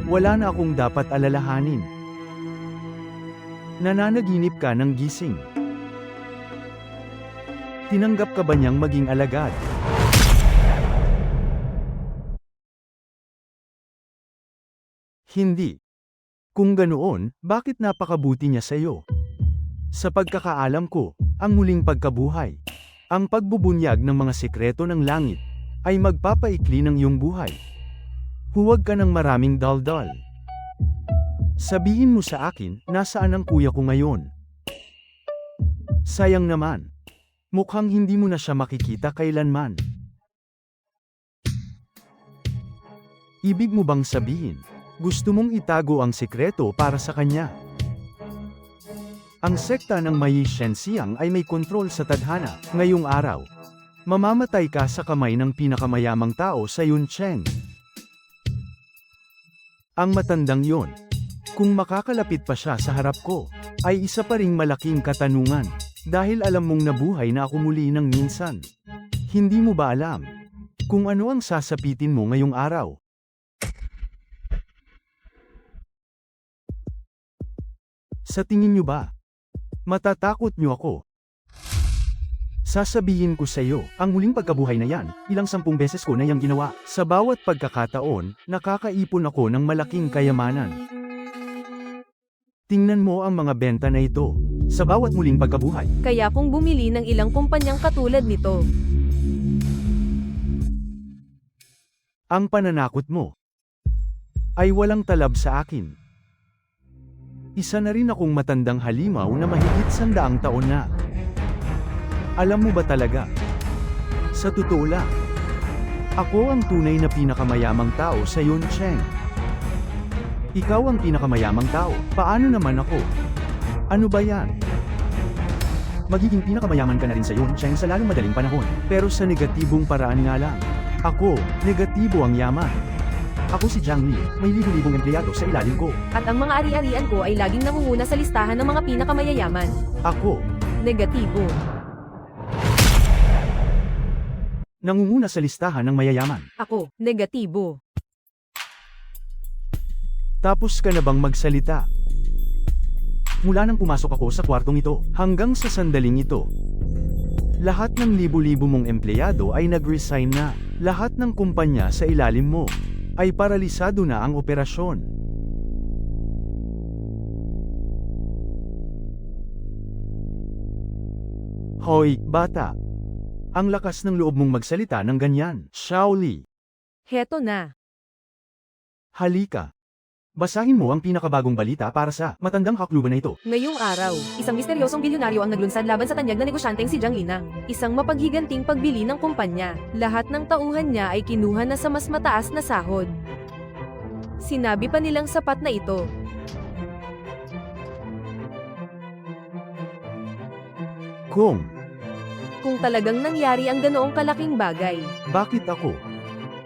wala na akong dapat alalahanin. Nananaginip ka ng gising. Tinanggap ka ba niyang maging alagad? Hindi. Kung ganoon, bakit napakabuti niya sa iyo? Sa pagkakaalam ko, ang muling pagkabuhay, ang pagbubunyag ng mga sekreto ng langit, ay magpapaikli ng iyong buhay. Huwag ka ng maraming daldal. Sabihin mo sa akin, nasaan ang kuya ko ngayon? Sayang naman. Mukhang hindi mo na siya makikita kailanman. Ibig mo bang sabihin, gusto mong itago ang sekreto para sa kanya? Ang sekta ng Mai Shen Xiang ay may kontrol sa tadhana. Ngayong araw, mamamatay ka sa kamay ng pinakamayamang tao sa Yuncheng. Ang matandang yon, kung makakalapit pa siya sa harap ko, ay isa pa ring malaking katanungan. Dahil alam mong nabuhay na ako muli ng minsan. Hindi mo ba alam kung ano ang sasapitin mo ngayong araw? Sa tingin nyo ba? Matatakot nyo ako? Sasabihin ko sa iyo, ang muling pagkabuhay na yan, ilang 10 beses ko na yang ginawa. Sa bawat pagkakataon, nakakaipon ako ng malaking kayamanan. Tingnan mo ang mga benta na ito. Sa bawat muling pagkabuhay.
Kaya kung bumili ng ilang kumpanyang katulad nito.
Ang pananakot mo ay walang talab sa akin. Isa na rin akong matandang halimaw na mahigit 100 taon na. Alam mo ba talaga? Sa totoo lang, ako ang tunay na pinakamayamang tao sa Yuncheng. Ikaw ang pinakamayamang tao, paano naman ako? Ano ba yan? Magiging pinakamayaman ka na rin sa Yuncheng sa lalong madaling panahon, pero sa negatibong paraan nga lang. Ako, negatibo ang yaman. Ako si Jiang Li, may libo-libong empleyado sa ilalim ko.
At ang mga ari-arian ko ay laging nangunguna sa listahan ng mga pinakamayayaman.
Ako,
Negatibo.
nangunguna sa listahan ng mayayaman.
Ako, negatibo.
Tapos ka na bang magsalita? Mula nang pumasok ako sa kwartong ito, hanggang sa sandaling ito, lahat ng libo-libo mong empleyado ay nag-resign na. Lahat ng kumpanya sa ilalim mo ay paralisado na ang operasyon. Hoy, bata! Ang lakas ng loob mong magsalita ng ganyan, Shaoli.
Heto na.
Halika. Basahin mo ang pinakabagong balita para sa matandang hakluban na ito.
Ngayong araw, isang misteryosong bilyonaryo ang naglunsad laban sa tanyag na negosyanteng si Jiang Linang. Isang mapaghiganting pagbili ng kumpanya. Lahat ng tauhan niya ay kinuha na sa mas mataas na sahod. Sinabi pa nilang sapat na ito. Kung talagang nangyari ang ganoong kalaking bagay.
Bakit ako?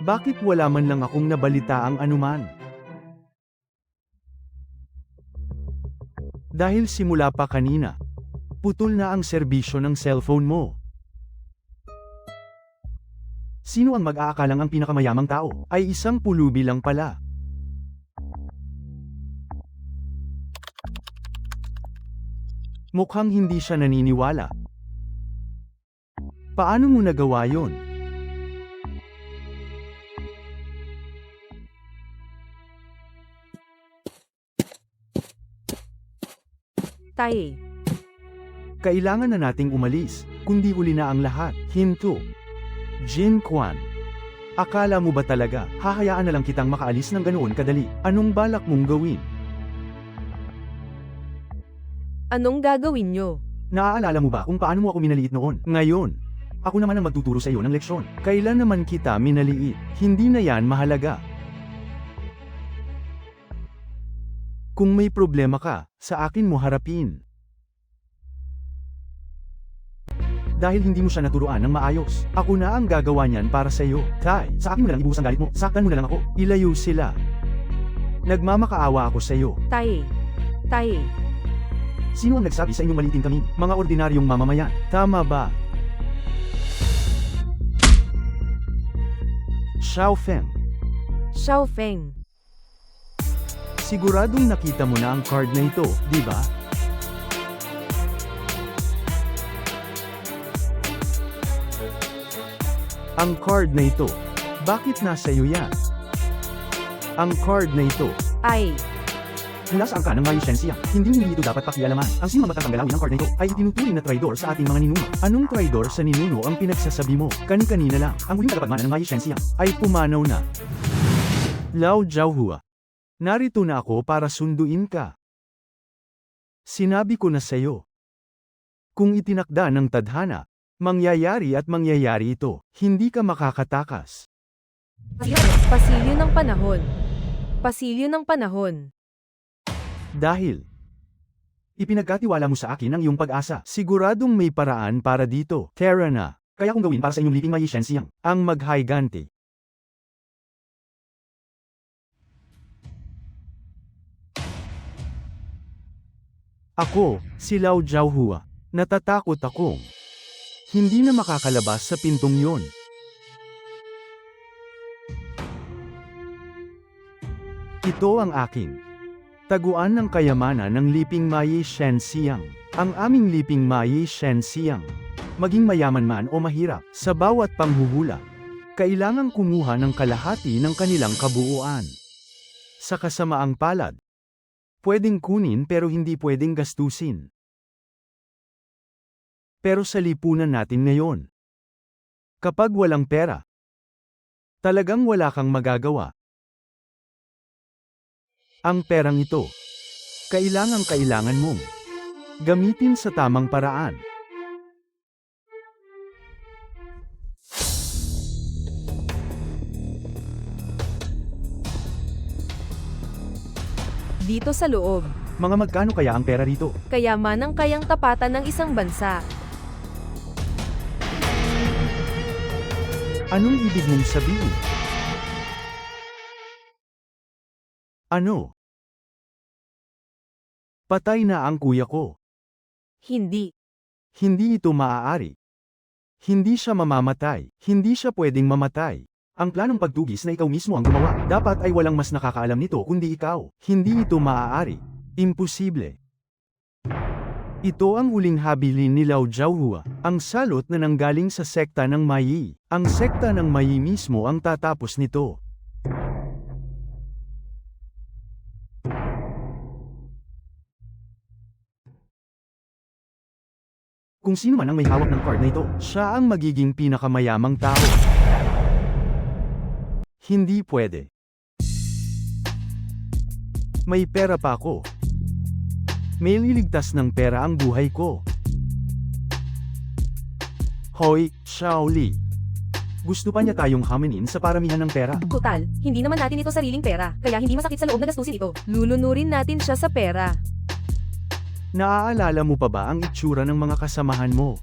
Bakit wala man lang akong nabalita ang anuman? Dahil simula pa kanina, putol na ang serbisyo ng cellphone mo. Sino ang mag-aakalang ang pinakamayamang tao ay isang pulubi lang pala? Mukhang hindi siya naniniwala. Paano mo nagawa yon?
Tae.
Kailangan na nating umalis, kundi huli na ang lahat. Hinto. Jin Quan. Akala mo ba talaga, hahayaan na lang kitang makaalis ng ganoon kadali? Anong balak mong gawin?
Anong gagawin nyo?
Naaalala mo ba kung paano mo ako minaliit noon? Ngayon, ako naman ang magtuturo sa iyo ng leksyon. Kailan naman kita minaliit? Hindi na yan mahalaga. Kung may problema ka, sa akin mo harapin. Dahil hindi mo siya naturuan ng maayos, ako na ang gagawa niyan para sa iyo. Tay, sa akin mo na lang ibuhos ang galit mo, saktan mo na lang ako. Ilayo sila. Nagmamakaawa ako sa iyo.
Tae.
Sino ang nagsabi sa inyong maliitin kami, mga ordinaryong mamamayan? Tama ba? Xiaofeng. Siguradong nakita mo na ang card na ito, di ba? Ang card na ito, bakit nasa iyo yan? Ang card na ito,
Ay.
nasaan ka ng may lisensya? Hindi ito dapat pakialaman. Ang sino matang galawin ng card na ito ay itinuturing na traidor sa ating mga ninuno. Anong traidor sa ninuno ang pinagsasabi mo? Kani-kanina lang, ang huling tagapagmana ng may lisensya ay pumanaw na. Lao Jiaohua. Narito na ako para sunduin ka. Sinabi ko na sa'yo. Kung itinakda ng tadhana, mangyayari at mangyayari ito, hindi ka makakatakas.
Pasilyo ng panahon.
Dahil ipinagkatiwala mo sa akin ang iyong pag-asa, siguradong may paraan para dito. Tara na. Kaya kung gawin para sa inyong liping may lisensyang, ang maghigante. Ako, si Lao Jiaohua. Natatakot akong hindi na makakalabas sa pintong yon. Ito ang akin. Taguan ng kayamanan ng Liping Mayi Shen Siang. Ang aming Liping Mayi Shen Siang. Maging mayaman man o mahirap, sa bawat panghuhula, kailangang kumuha ng kalahati ng kanilang kabuuan. Sa kasamaang palad, pwedeng kunin pero hindi pwedeng gastusin. Pero sa lipunan natin ngayon, kapag walang pera, talagang wala kang magagawa. Ang perang ito, kailangan mong gamitin sa tamang paraan.
Dito sa loob,
Mga magkano kaya ang pera rito?
kayaman ang kayang tapatan ng isang bansa.
Anong ibig mong sabihin? Ano? Patay na ang kuya ko.
Hindi.
Hindi ito maaari. Hindi siya mamamatay. Hindi siya pwedeng mamatay. Ang planong pagtugis na ikaw mismo ang gumawa. Dapat ay walang mas nakakaalam nito kundi ikaw. Hindi ito maaari. Imposible. Ito ang huling habilin ni Lao Jiahua, ang salot na nanggaling sa sekta ng Mayi. Ang sekta ng Mayi mismo ang tatapos nito. Kung sino man ang may hawak ng card na ito, siya ang magiging pinakamayamang tao. Hindi pwede. May pera pa ako. May liligtas ng pera ang buhay ko. Hoy, Shaoli. Gusto pa niya tayong haminin sa paramihan ng pera.
Total, hindi naman natin ito sariling pera, kaya hindi masakit sa loob na gastusin ito. Lulunurin natin siya sa pera.
Naaalala mo pa ba ang itsura ng mga kasamahan mo?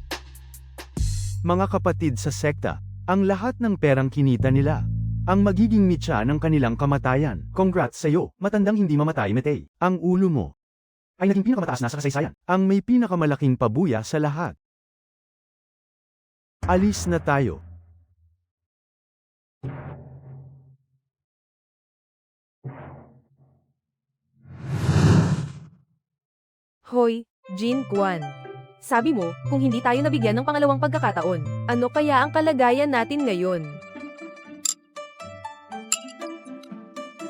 Mga kapatid sa sekta, ang lahat ng perang kinita nila, ang magiging mitya ng kanilang kamatayan. Congrats sa'yo, matandang hindi mamatay Metei. Ang ulo mo ay naging pinakamataas na sa kasaysayan. Ang may pinakamalaking pabuya sa lahat. Alis na tayo.
Hoy, Jin Kwan. Sabi mo, kung hindi tayo nabigyan ng pangalawang pagkakataon, ano kaya ang kalagayan natin ngayon?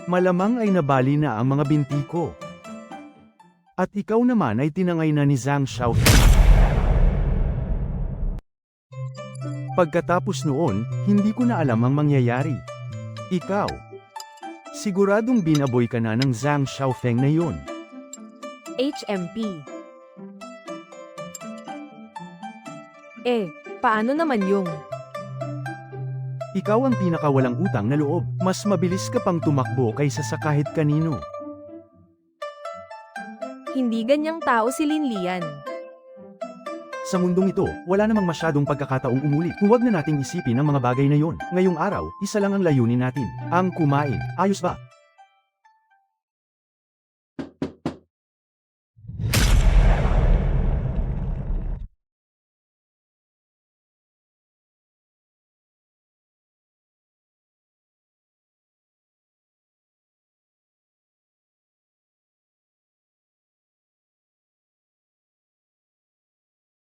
Malamang ay nabali na ang mga binti ko. At ikaw naman ay tinangay na ni Zhang Xiaofeng. Pagkatapos noon, hindi ko na alam ang mangyayari. Ikaw, siguradong binaboy ka na ng Zhang Xiaofeng na yun.
HMP. Paano naman yung?
Ikaw ang pinakawalang utang na loob. Mas mabilis ka pang tumakbo kaysa sa kahit kanino.
Hindi ganyang tao si Linlian.
Sa mundong ito, wala namang masyadong pagkakataong umulit. Huwag na nating isipin ang mga bagay na yon. Ngayong araw, isa lang ang layunin natin. Ang kumain. Ayos ba?